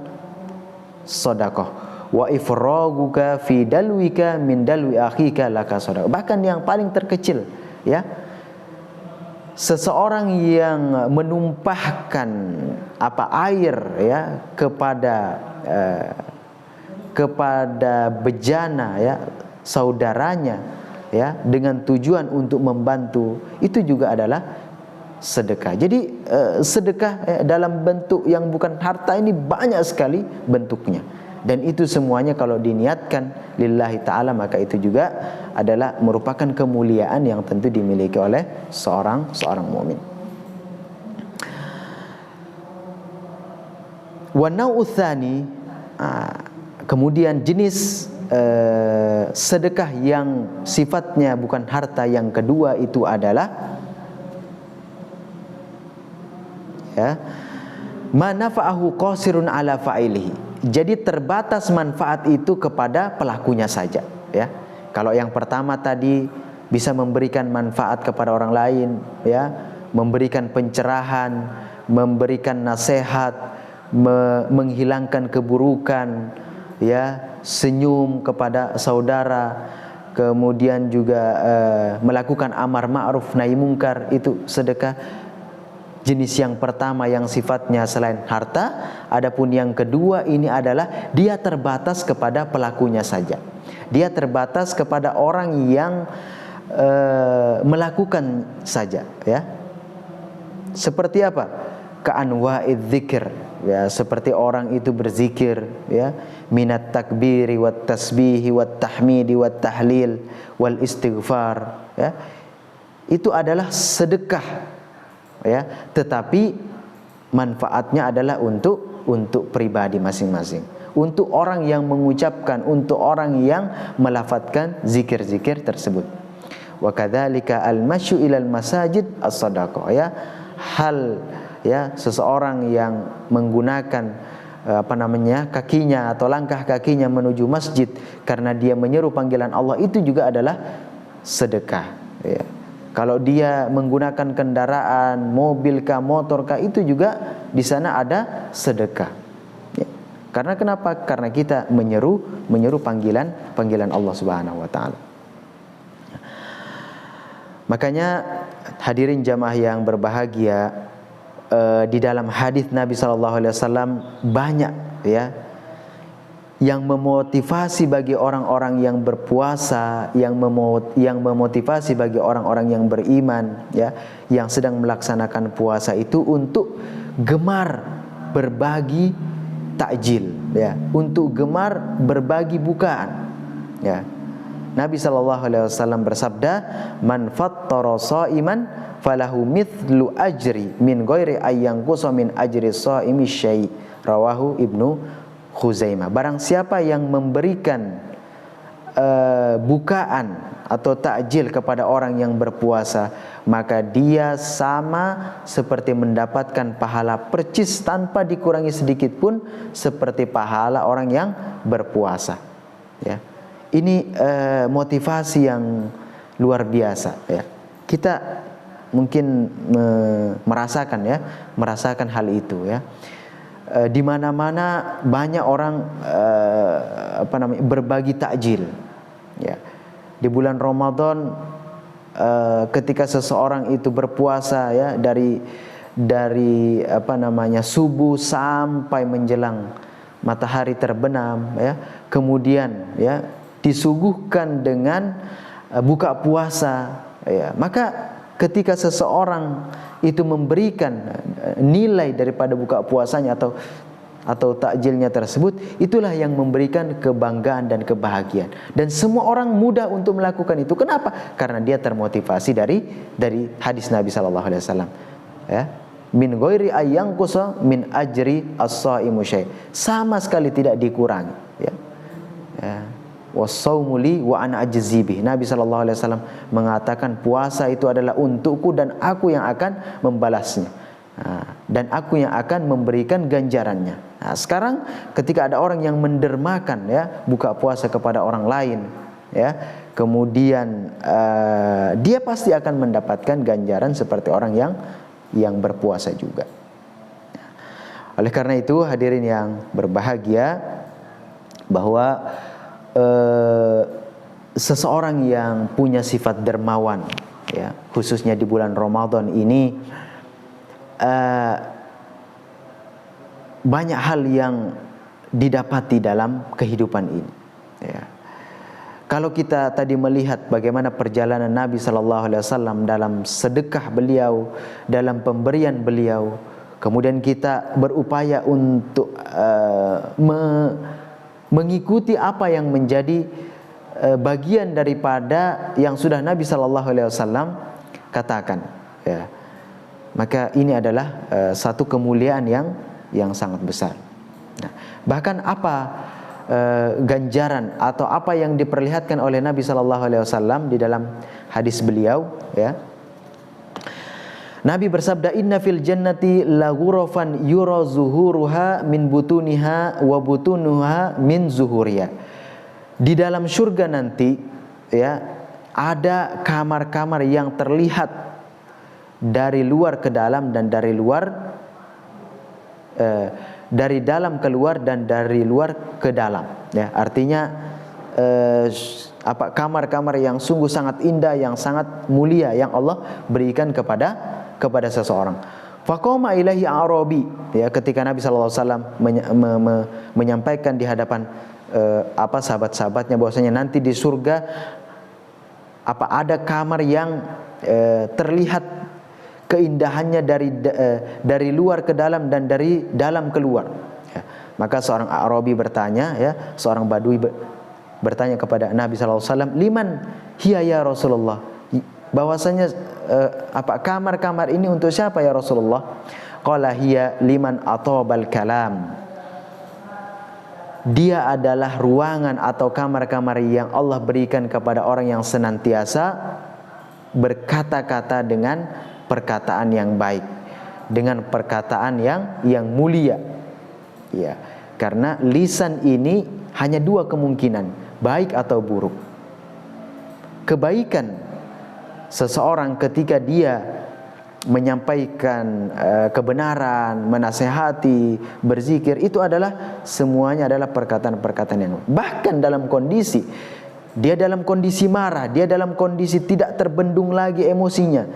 sedekah. Wa ifraguka fi dalwika min dalwi akhika laka sedekah. Bahkan yang paling terkecil, ya, seseorang yang menumpahkan air, ya, kepada bejana, ya, saudaranya, ya, dengan tujuan untuk membantu, itu juga adalah sedekah. Jadi sedekah dalam bentuk yang bukan harta ini banyak sekali bentuknya, dan itu semuanya kalau diniatkan lillahi ta'ala, maka itu juga adalah merupakan kemuliaan yang tentu dimiliki oleh seorang mukmin. Wa nau'utsani, kemudian jenis sedekah yang sifatnya bukan harta yang kedua itu adalah, ya, manafa'ahu qasirun ala fa'ilihi. Jadi terbatas manfaat itu kepada pelakunya saja, ya. Kalau yang pertama tadi bisa memberikan manfaat kepada orang lain, ya, memberikan pencerahan, memberikan nasihat, menghilangkan keburukan, ya, senyum kepada saudara, kemudian juga melakukan amar ma'ruf nahi mungkar, itu sedekah. jenis yang pertama yang sifatnya selain harta, adapun yang kedua ini adalah dia terbatas kepada pelakunya saja. Dia terbatas kepada orang yang melakukan saja, ya. Seperti apa? Ka'anwa'idz dzikr, ya, seperti orang itu berzikir, ya, minat takbiri wat tasbihi wat tahmidi wat tahlil wal istighfar, ya. Itu adalah sedekah, ya, tetapi manfaatnya adalah untuk pribadi masing-masing, untuk orang yang mengucapkan, untuk orang yang melafadzkan zikir-zikir tersebut. Wa kadzalika al-masyu ilal masajid as-shadaqah, ya. Hal, ya, seseorang yang menggunakan kakinya atau langkah kakinya menuju masjid karena dia menyeru panggilan Allah, itu juga adalah sedekah, ya. Kalau dia menggunakan kendaraan, mobil kah, motor kah, itu juga di sana ada sedekah, ya. Karena kenapa? Karena kita menyeru panggilan Allah Subhanahu wa taala. Makanya hadirin jamaah yang berbahagia, di dalam hadis Nabi SAW banyak, ya, yang memotivasi bagi orang-orang yang berpuasa, yang memotivasi bagi orang-orang yang beriman, ya, yang sedang melaksanakan puasa itu untuk gemar berbagi takjil, ya, untuk gemar berbagi bukaan, ya. Nabi SAW bersabda, man fattara sha'iman falahu mithlu ajri min ghairi ayyanqusa min ajri shaimi syai', rawahu Ibnu Khuzaimah. Barang siapa yang memberikan bukaan atau takjil kepada orang yang berpuasa, maka dia sama seperti mendapatkan pahala percis tanpa dikurangi sedikit pun seperti pahala orang yang berpuasa, ya. Ini motivasi yang luar biasa, ya. Kita mungkin merasakan hal itu, ya. Di mana-mana banyak orang berbagi takjil, ya. Di bulan Ramadan, ketika seseorang itu berpuasa, ya, dari subuh sampai menjelang matahari terbenam, ya, kemudian, ya, disuguhkan dengan buka puasa, ya. Maka ketika seseorang itu memberikan nilai daripada buka puasanya atau takjilnya tersebut, itulah yang memberikan kebanggaan dan kebahagiaan. Dan semua orang mudah untuk melakukan itu. Kenapa? Karena dia termotivasi dari hadis Nabi SAW, ya. Min ghairi ayyanqusa min ajri as-shaimu syai', sama sekali tidak dikurangi, ya. Ya. Wassaumu li wa ana ajzi bih. Nabi SAW mengatakan puasa itu adalah untukku dan aku yang akan membalasnya, dan aku yang akan memberikan ganjarannya. Nah, sekarang ketika ada orang yang mendermakan, ya, buka puasa kepada orang lain, ya, kemudian dia pasti akan mendapatkan ganjaran seperti orang yang berpuasa juga. Oleh karena itu hadirin yang berbahagia, bahwa seseorang yang punya sifat dermawan, ya, khususnya di bulan Ramadan ini, banyak hal yang didapati dalam kehidupan ini, ya. Kalau kita tadi melihat bagaimana perjalanan Nabi SAW dalam sedekah beliau, dalam pemberian beliau, kemudian kita berupaya untuk mengikuti apa yang menjadi bagian daripada yang sudah Nabi SAW katakan, ya. Maka ini adalah satu kemuliaan yang sangat besar. Nah, bahkan apa ganjaran atau apa yang diperlihatkan oleh Nabi SAW di dalam hadis beliau, ya. Nabi bersabda, inna fil jannati la ghurafan yura zuhuruha min butuniha wa butunuha min zuhuriha. Di dalam surga nanti, ya, ada kamar-kamar yang terlihat dari luar ke dalam dan dari dalam keluar dan dari luar ke dalam, ya. Artinya kamar-kamar yang sungguh sangat indah, yang sangat mulia yang Allah berikan kepada seseorang. Faqama ilaihi Arabi, ya, ketika Nabi sallallahu alaihi wasallam menyampaikan di hadapan sahabat-sahabatnya bahwasanya nanti di surga ada kamar yang terlihat keindahannya dari luar ke dalam dan dari dalam keluar. Ya. Maka seorang Arabi bertanya, ya, seorang Badui bertanya kepada Nabi sallallahu alaihi wasallam, "Liman hiya ya Rasulullah?" Bahwasanya kamar-kamar ini untuk siapa ya Rasulullah? Qala hiya liman atabal kalam. Dia adalah ruangan atau kamar-kamar yang Allah berikan kepada orang yang senantiasa berkata-kata dengan perkataan yang baik, dengan perkataan yang mulia. Ya, karena lisan ini hanya dua kemungkinan, baik atau buruk. Kebaikan seseorang ketika dia menyampaikan kebenaran, menasehati, berzikir, itu adalah semuanya adalah perkataan-perkataan yang bahkan dalam kondisi dalam kondisi marah, dia dalam kondisi tidak terbendung lagi emosinya,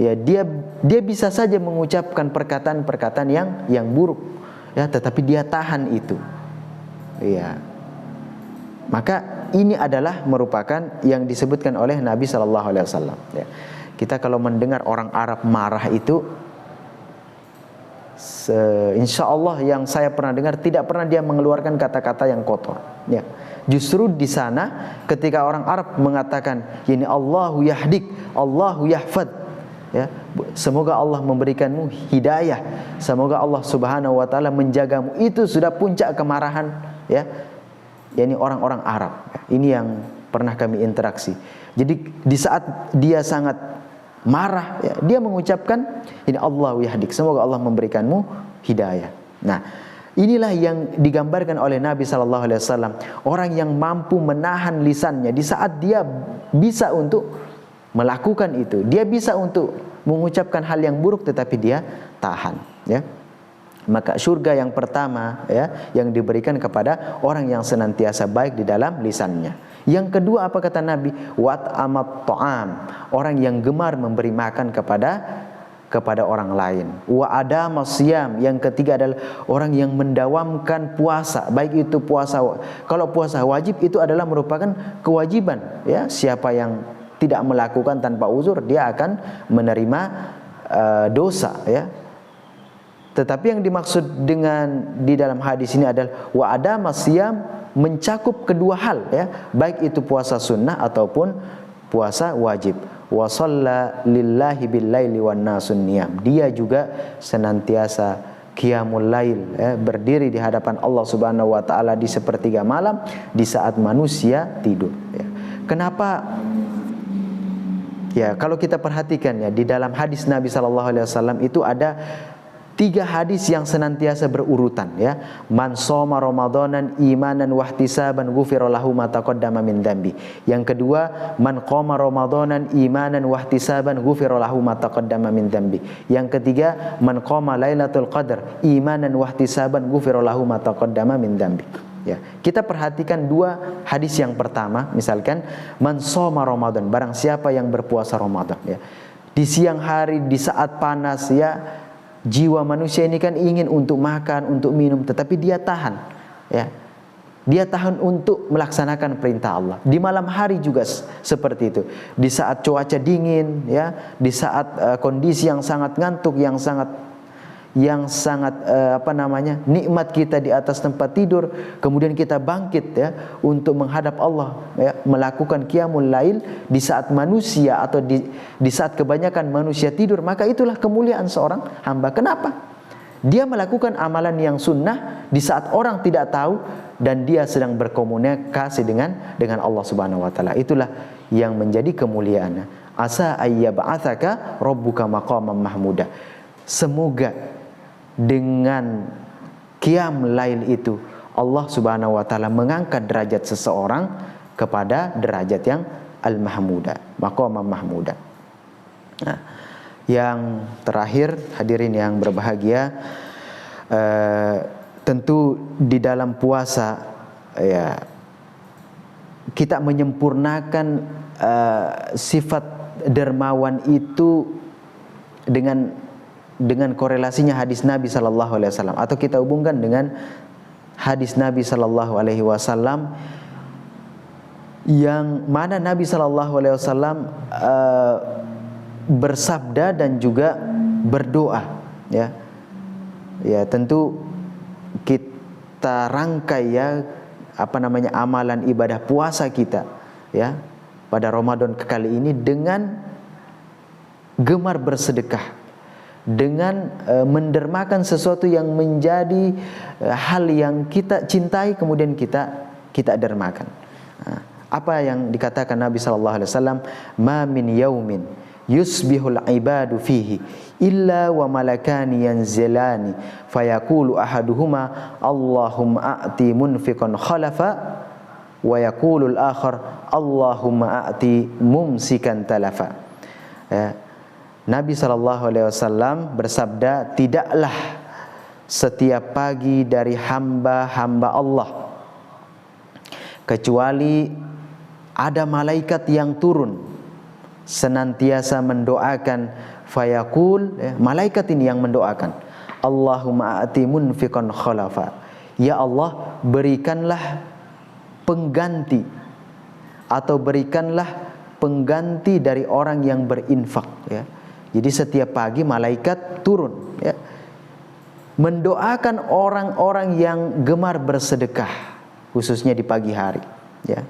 ya, dia bisa saja mengucapkan perkataan-perkataan yang buruk, ya, tetapi dia tahan itu, ya. Maka ini adalah merupakan yang disebutkan oleh Nabi Sallallahu Alaihi Wasallam. Ya. Kita kalau mendengar orang Arab marah itu, insya Allah yang saya pernah dengar tidak pernah dia mengeluarkan kata-kata yang kotor. Ya. Justru di sana ketika orang Arab mengatakan, ini Allahu yahdik, Allahu yahfad, ya, semoga Allah memberikanmu hidayah, semoga Allah Subhanahu Wa Taala menjagamu, itu sudah puncak kemarahan, ya. Yani orang-orang Arab. Ini yang pernah kami interaksi. Jadi di saat dia sangat marah, ya, dia mengucapkan, ini Allahu yahdik, semoga Allah memberikanmu hidayah. Nah, inilah yang digambarkan oleh Nabi sallallahu alaihi wasallam, orang yang mampu menahan lisannya di saat dia bisa untuk melakukan itu. Dia bisa untuk mengucapkan hal yang buruk tetapi dia tahan, ya. Maka surga yang pertama, ya, yang diberikan kepada orang yang senantiasa baik di dalam lisannya. Yang kedua apa kata Nabi? Wat amat ta'am, orang yang gemar memberi makan kepada orang lain. Wa ada masyam, yang ketiga adalah orang yang mendawamkan puasa, baik itu puasa, kalau puasa wajib itu adalah merupakan kewajiban, ya. Siapa yang tidak melakukan tanpa uzur dia akan menerima dosa, ya. Tetapi yang dimaksud dengan di dalam hadis ini adalah wa ada masyam, mencakup kedua hal, ya, baik itu puasa sunnah ataupun puasa wajib. Wa shalla lillahi bil laili wan nasun niyam, dia juga senantiasa qiyamul lail, ya, berdiri di hadapan Allah Subhanahu wa taala di sepertiga malam di saat manusia tidur, ya. Kenapa? Ya, kalau kita perhatikan, ya, di dalam hadis Nabi sallallahu alaihi wasallam itu ada 3 hadis yang senantiasa berurutan, ya. Man shoma ramadanan imanan wahtisaban ghufira lahu ma taqaddama min dzambi. Yang kedua, man qama ramadanan imanan wahtisaban ghufira lahu ma taqaddama min dzambi. Yang ketiga, man qama lailatul qadar imanan wahtisaban ghufira lahu ma taqaddama min dzambi. Ya, kita perhatikan 2 hadis yang pertama, misalkan man shoma ramadan, barang siapa yang berpuasa Ramadan, ya. Di siang hari, di saat panas, ya, jiwa manusia ini kan ingin untuk makan, untuk minum, tetapi dia tahan, ya. Dia tahan untuk melaksanakan perintah Allah. Di malam hari juga seperti itu. Di saat cuaca dingin, ya, di saat kondisi yang sangat ngantuk, yang sangat nikmat kita di atas tempat tidur, kemudian kita bangkit, ya, untuk menghadap Allah, ya, melakukan qiyamul lail di saat manusia atau di saat kebanyakan manusia tidur, maka itulah kemuliaan seorang hamba. Kenapa? Dia melakukan amalan yang sunnah di saat orang tidak tahu dan dia sedang berkomunikasi dengan Allah Subhanahu wa taala. Itulah yang menjadi kemuliaan. Asa ayyab'atsaka rabbuka maqaman mahmuda. Semoga dengan qiyam lail itu Allah Subhanahu wa taala mengangkat derajat seseorang kepada derajat yang al-mahmuda, maqaman mahmuda. Nah, yang terakhir, hadirin yang berbahagia, tentu di dalam puasa, ya, kita menyempurnakan sifat dermawan itu dengan dengan korelasinya hadis Nabi sallallahu alaihi wasallam, atau kita hubungkan dengan hadis Nabi sallallahu alaihi wasallam yang mana Nabi sallallahu alaihi wasallam bersabda dan juga berdoa, ya. Ya, tentu kita rangkai ya amalan ibadah puasa kita ya pada Ramadan kali ini dengan gemar bersedekah, dengan mendermakan sesuatu yang menjadi hal yang kita cintai kemudian kita dermakan. Apa yang dikatakan Nabi sallallahu alaihi wasallam, "Ma min yaumin yusbihul ibadu fihi illa wa malakani yanzilani fayaqulu ahaduhuma Allahumma a'ti munfiqan khalafa wa yaqulu al-akhar Allahumma a'ti mumsikan talafa." Ya. Nabi SAW bersabda, tidaklah setiap pagi dari hamba-hamba Allah kecuali ada malaikat yang turun senantiasa mendoakan, fayaqul, ya, malaikat ini yang mendoakan, Allahumma a'ti munfiqan khalafa, ya Allah berikanlah pengganti atau berikanlah pengganti dari orang yang berinfak, ya. Jadi setiap pagi malaikat turun, ya, mendoakan orang-orang yang gemar bersedekah, khususnya di pagi hari, ya.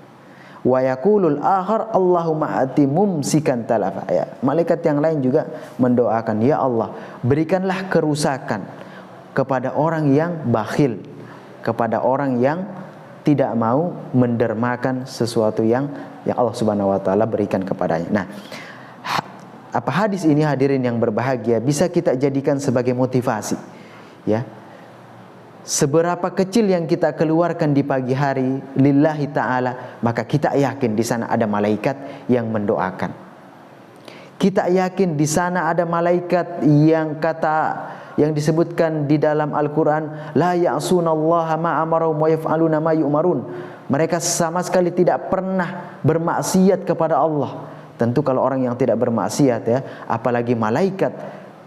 Wa yaqulul akhar Allahumma ati mumsikan talafa, ya. Malaikat yang lain juga mendoakan, ya Allah berikanlah kerusakan kepada orang yang bakhil, kepada orang yang tidak mau mendermakan sesuatu yang Allah Subhanahu wa taala berikan kepadanya. Nah, hadis ini hadirin yang berbahagia bisa kita jadikan sebagai motivasi, ya. Seberapa kecil yang kita keluarkan di pagi hari lillahi ta'ala, maka kita yakin di sana ada malaikat yang mendoakan. Kita yakin di sana ada malaikat yang disebutkan di dalam Al-Quran, la ya'sunallaha ma amarahum wa yaf'aluna ma yu'marun. Mereka sama sekali tidak pernah bermaksiat kepada Allah. Tentu kalau orang yang tidak bermaksiat, ya, apalagi malaikat,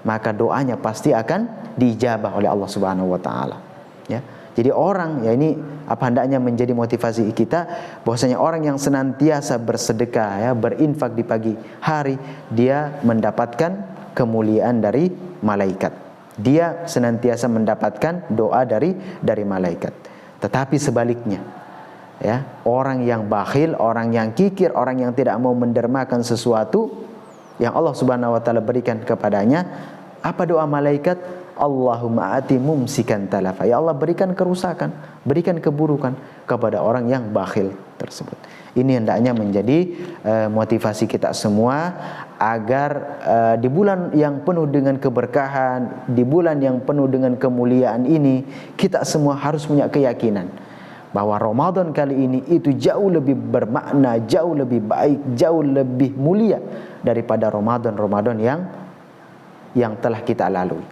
maka doanya pasti akan diijabah oleh Allah Subhanahu wa taala. Ya. Jadi orang, ya, ini hendaknya menjadi motivasi kita bahwasanya orang yang senantiasa bersedekah, ya, berinfak di pagi hari, dia mendapatkan kemuliaan dari malaikat. Dia senantiasa mendapatkan doa dari malaikat. Tetapi sebaliknya, ya, orang yang bakhil, orang yang kikir, orang yang tidak mau mendermakan sesuatu yang Allah Subhanahu wa taala berikan kepadanya, apa doa malaikat? Allahumma ati mumsikan talafa, ya Allah berikan kerusakan, berikan keburukan kepada orang yang bakhil tersebut. Ini hendaknya menjadi motivasi kita semua agar di bulan yang penuh dengan keberkahan, di bulan yang penuh dengan kemuliaan ini, kita semua harus punya keyakinan bahwa Ramadan kali ini itu jauh lebih bermakna, jauh lebih baik, jauh lebih mulia daripada Ramadan yang telah kita lalui.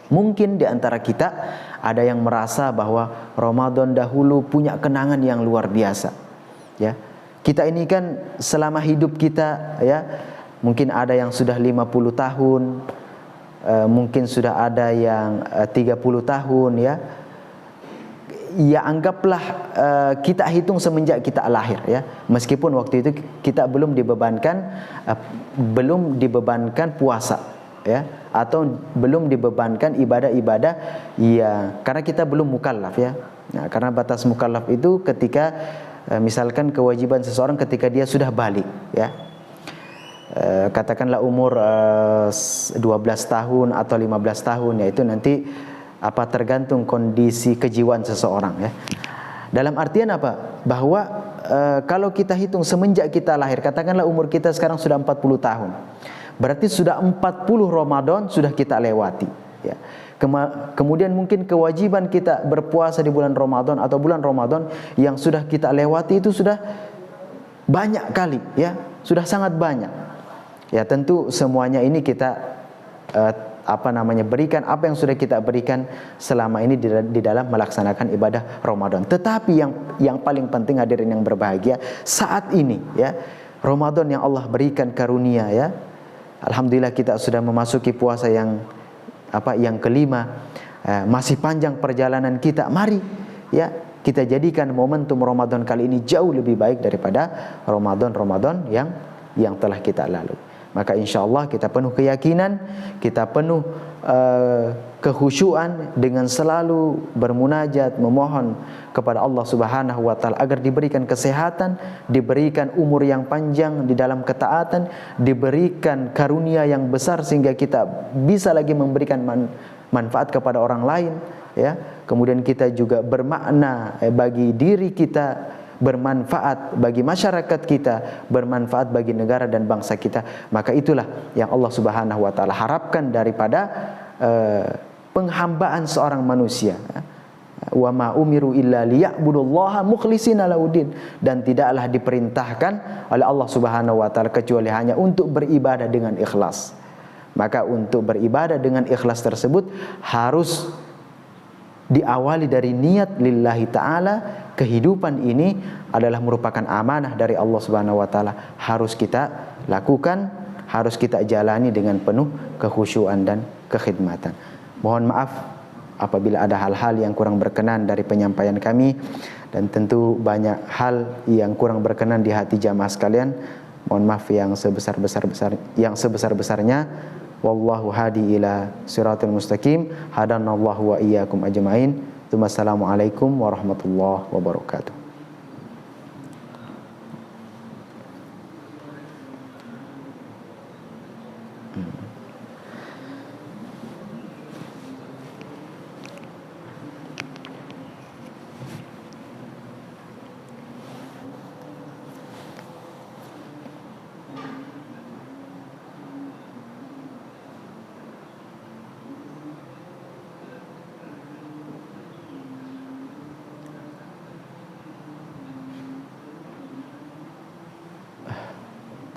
Mungkin di antara kita ada yang merasa bahwa Ramadan dahulu punya kenangan yang luar biasa, ya. Kita ini kan selama hidup kita, ya, mungkin ada yang sudah 50 tahun, mungkin sudah ada yang 30 tahun, ya. Ya anggaplah kita hitung semenjak kita lahir, ya. Meskipun waktu itu kita belum dibebankan puasa, ya, atau belum dibebankan ibadah-ibadah, ya, karena kita belum mukallaf, ya. Nah, karena batas mukallaf itu ketika misalkan kewajiban seseorang ketika dia sudah balik, ya. Katakanlah umur 12 tahun atau 15 tahun, yaitu nanti tergantung kondisi kejiwaan seseorang, ya. Dalam artian apa? Bahwa kalau kita hitung semenjak kita lahir, katakanlah umur kita sekarang sudah 40 tahun. Berarti sudah 40 Ramadan sudah kita lewati, ya. Kemudian mungkin kewajiban kita berpuasa di bulan Ramadan atau bulan Ramadan yang sudah kita lewati itu sudah banyak kali, ya, sudah sangat banyak. Ya, tentu semuanya ini kita berikan apa yang sudah kita berikan selama ini di dalam melaksanakan ibadah Ramadan. Tetapi yang paling penting hadirin yang berbahagia, saat ini, ya, Ramadan yang Allah berikan karunia, ya. Alhamdulillah kita sudah memasuki puasa yang yang kelima, masih panjang perjalanan kita. Mari ya kita jadikan momentum Ramadan kali ini jauh lebih baik daripada Ramadan yang telah kita lalui. Maka insya Allah kita penuh keyakinan, kita penuh kekhusyuan dengan selalu bermunajat, memohon kepada Allah Subhanahu wa taala agar diberikan kesehatan, diberikan umur yang panjang di dalam ketaatan, diberikan karunia yang besar sehingga kita bisa lagi memberikan manfaat kepada orang lain, ya. Kemudian kita juga bermakna bagi diri kita, bermanfaat bagi masyarakat kita, bermanfaat bagi negara dan bangsa kita. Maka itulah yang Allah Subhanahu wa taala harapkan daripada penghambaan seorang manusia. Wa ma umiru illa liya'budullaha mukhlishina lahuddin, dan tidaklah diperintahkan oleh Allah Subhanahu wa taala kecuali hanya untuk beribadah dengan ikhlas. Maka untuk beribadah dengan ikhlas tersebut harus diawali dari niat lillahi ta'ala. Kehidupan ini adalah merupakan amanah dari Allah Subhanahu wa taala, harus kita lakukan, harus kita jalani dengan penuh kekhusyuan dan kekhidmatan. Mohon maaf apabila ada hal-hal yang kurang berkenan dari penyampaian kami, dan tentu banyak hal yang kurang berkenan di hati jamaah sekalian. Mohon maaf yang sebesar-besarnya. Wallahu hadi ila siratal mustaqim. Hadanallahu wa iyyakum ajmain. Wassalamualaikum warahmatullahi wabarakatuh.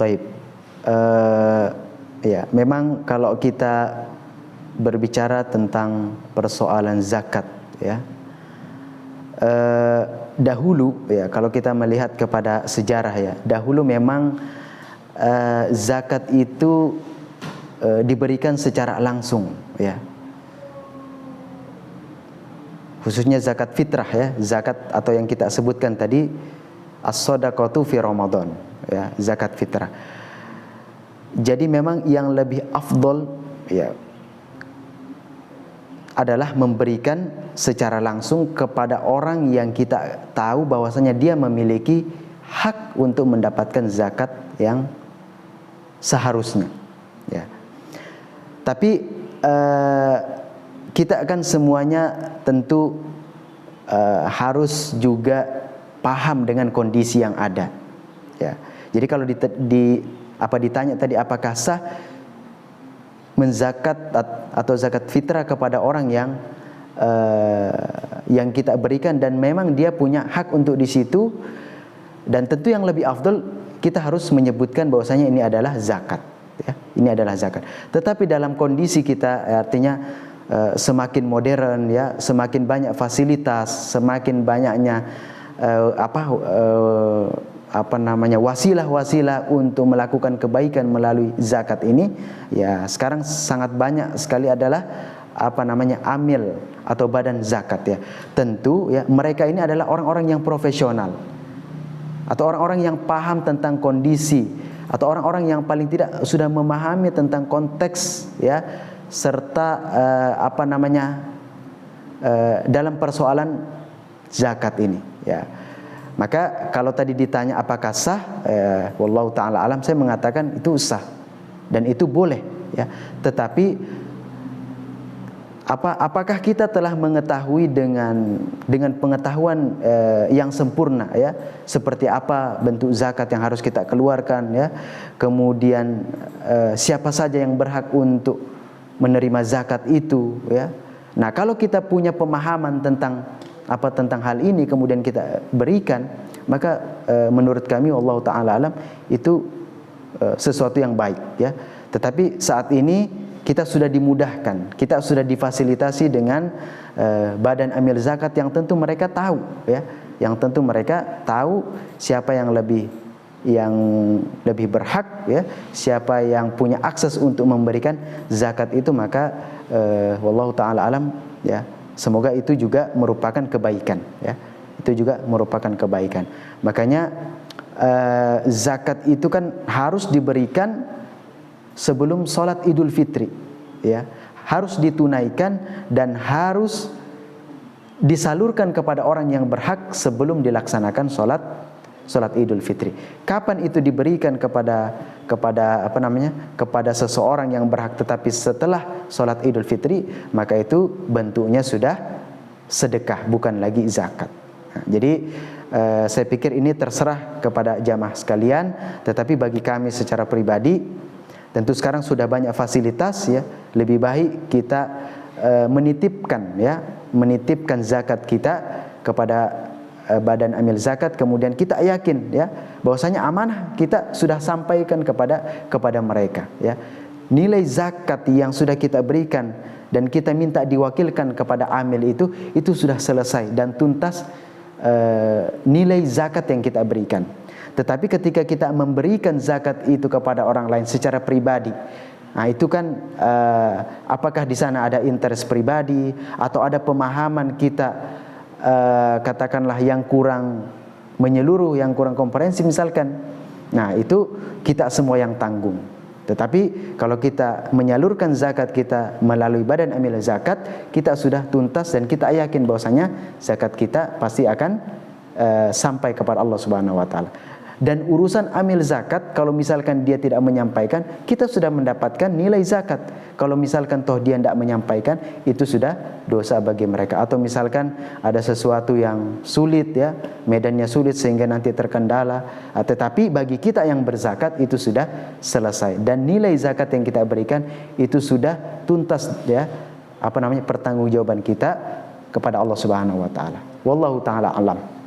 Taib. Ya, memang kalau kita berbicara tentang persoalan zakat, ya, dahulu, ya, kalau kita melihat kepada sejarah, ya, dahulu memang zakat itu diberikan secara langsung, ya, khususnya zakat fitrah, ya, zakat atau yang kita sebutkan tadi as-shadaqatu fi Ramadan, ya, zakat fitrah. Jadi memang yang lebih afdol, ya, adalah memberikan secara langsung kepada orang yang kita tahu bahwasanya dia memiliki hak untuk mendapatkan zakat yang seharusnya, ya. Tapi kita akan semuanya tentu harus juga paham dengan kondisi yang ada, ya. Jadi kalau ditanya tadi apakah sah menzakat atau zakat fitrah kepada orang yang kita berikan dan memang dia punya hak untuk di situ, dan tentu yang lebih afdal kita harus menyebutkan bahwasanya ini adalah zakat, ya, ini adalah zakat. Tetapi dalam kondisi kita, artinya semakin modern, ya, semakin banyak fasilitas, semakin banyaknya wasilah-wasilah untuk melakukan kebaikan melalui zakat ini, ya, sekarang sangat banyak sekali adalah amil atau badan zakat, ya. Tentu, ya, mereka ini adalah orang-orang yang profesional atau orang-orang yang paham tentang kondisi atau orang-orang yang paling tidak sudah memahami tentang konteks, ya, serta dalam persoalan zakat ini, ya. Maka kalau tadi ditanya apakah sah, wallahu taala alam, saya mengatakan itu sah dan itu boleh, ya. Tetapi apakah kita telah mengetahui dengan pengetahuan yang sempurna, ya, seperti apa bentuk zakat yang harus kita keluarkan, ya. Kemudian siapa saja yang berhak untuk menerima zakat itu, ya. Nah, kalau kita punya pemahaman tentang hal ini kemudian kita berikan, maka menurut kami wallahu taala alam itu sesuatu yang baik, ya. Tetapi saat ini kita sudah dimudahkan, kita sudah difasilitasi dengan badan amil zakat yang tentu mereka tahu, ya, yang tentu mereka tahu siapa yang lebih yang lebih berhak, ya, siapa yang punya akses untuk memberikan zakat itu, maka wallahu taala alam, ya, semoga itu juga merupakan kebaikan, ya. Itu juga merupakan kebaikan. Makanya zakat itu kan harus diberikan sebelum sholat Idul Fitri, ya. Harus ditunaikan dan harus disalurkan kepada orang yang berhak sebelum dilaksanakan sholat Idul Fitri. Kapan itu diberikan kepada seseorang yang berhak, tetapi setelah sholat Idul Fitri, maka itu bentuknya sudah sedekah, bukan lagi zakat. Nah, jadi saya pikir ini terserah kepada jamaah sekalian, tetapi bagi kami secara pribadi, tentu sekarang sudah banyak fasilitas, ya, lebih baik kita menitipkan zakat kita kepada badan amil zakat, kemudian kita yakin, ya, bahwasanya amanah kita sudah sampaikan kepada mereka, ya. Nilai zakat yang sudah kita berikan dan kita minta diwakilkan kepada amil itu sudah selesai dan tuntas nilai zakat yang kita berikan. Tetapi ketika kita memberikan zakat itu kepada orang lain secara pribadi, nah itu kan apakah di sana ada interest pribadi atau ada pemahaman kita katakanlah yang kurang menyeluruh, yang kurang komprehensif misalkan. Nah, itu kita semua yang tanggung. Tetapi kalau kita menyalurkan zakat kita melalui badan amil zakat, kita sudah tuntas dan kita yakin bahwasanya zakat kita pasti akan sampai kepada Allah Subhanahu wa taala. Dan urusan amil zakat, kalau misalkan dia tidak menyampaikan, kita sudah mendapatkan nilai zakat. Kalau misalkan toh dia tidak menyampaikan, itu sudah dosa bagi mereka. Atau misalkan ada sesuatu yang sulit, ya, medannya sulit sehingga nanti terkendala, tetapi bagi kita yang berzakat itu sudah selesai. Dan nilai zakat yang kita berikan itu sudah tuntas, ya, pertanggungjawaban kita kepada Allah Subhanahu wa taala. Wallahu taala alam.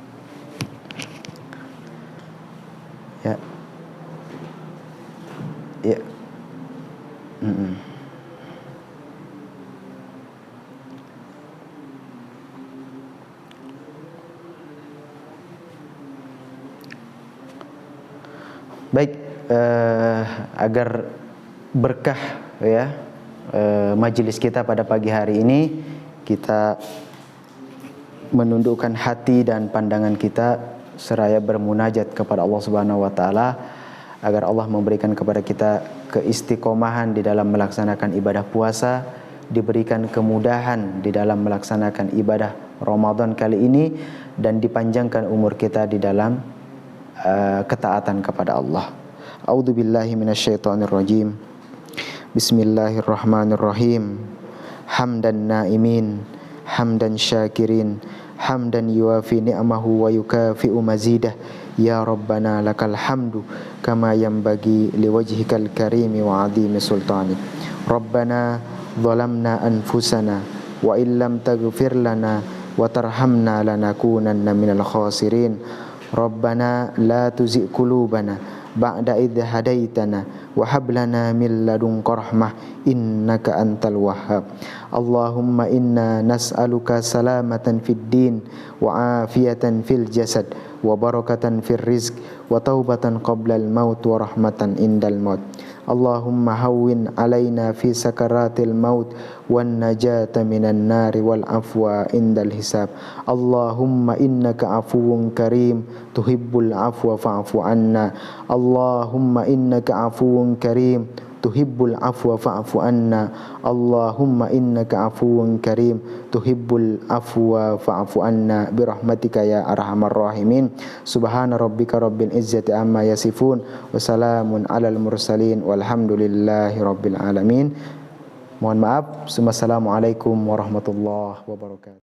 Ya. Ya. Baik, agar berkah, ya, majelis kita pada pagi hari ini, kita menundukkan hati dan pandangan kita seraya bermunajat kepada Allah Subhanahu wa taala agar Allah memberikan kepada kita keistiqomahan di dalam melaksanakan ibadah puasa, diberikan kemudahan di dalam melaksanakan ibadah Ramadan kali ini, dan dipanjangkan umur kita di dalam ketaatan kepada Allah. A'udzubillahi minasyaitonirrajim. Bismillahirrahmanirrahim. Hamdan naimin, hamdan syakirin, hamdan yuafi ni'amahu wa yukafi'u mazidah. Ya Rabbana lakal hamdu kama yanbaghi liwajhikal karimi wa 'azimi sultani. Rabbana zalamna anfusana wa illam taghfir lana wa tarhamna lanakunanna minal khasirin. Rabbana la tuzigh qulubana ba'da idh hadaitana wa hab lana min ladunka rahmah innaka antal wahhab. Allahumma inna nas'aluka salamatan fid din wa afiyatan fil jasad wa barakatan fil rizq wa taubatan qabla al maut wa rahmatan indal maut. Allahumma hawwin alaina fi sakaratil maut wan najata minan nari wal afwa indal hisab. Allahumma innaka afuwun karim tuhibbul afwa fa'fu anna. Allahumma innaka afuwun karim tuhibbul afwa fa'fu anna. Allahumma innaka afuwun karim tuhibbul afwa fa'fu anna birahmatika ya arhamar rahimin. Subhana rabbika rabbil izzati amma yasifun wa salamun alal mursalin walhamdulillahi rabbil alamin. Mohon maaf. Assalamualaikum warahmatullahi wabarakatuh.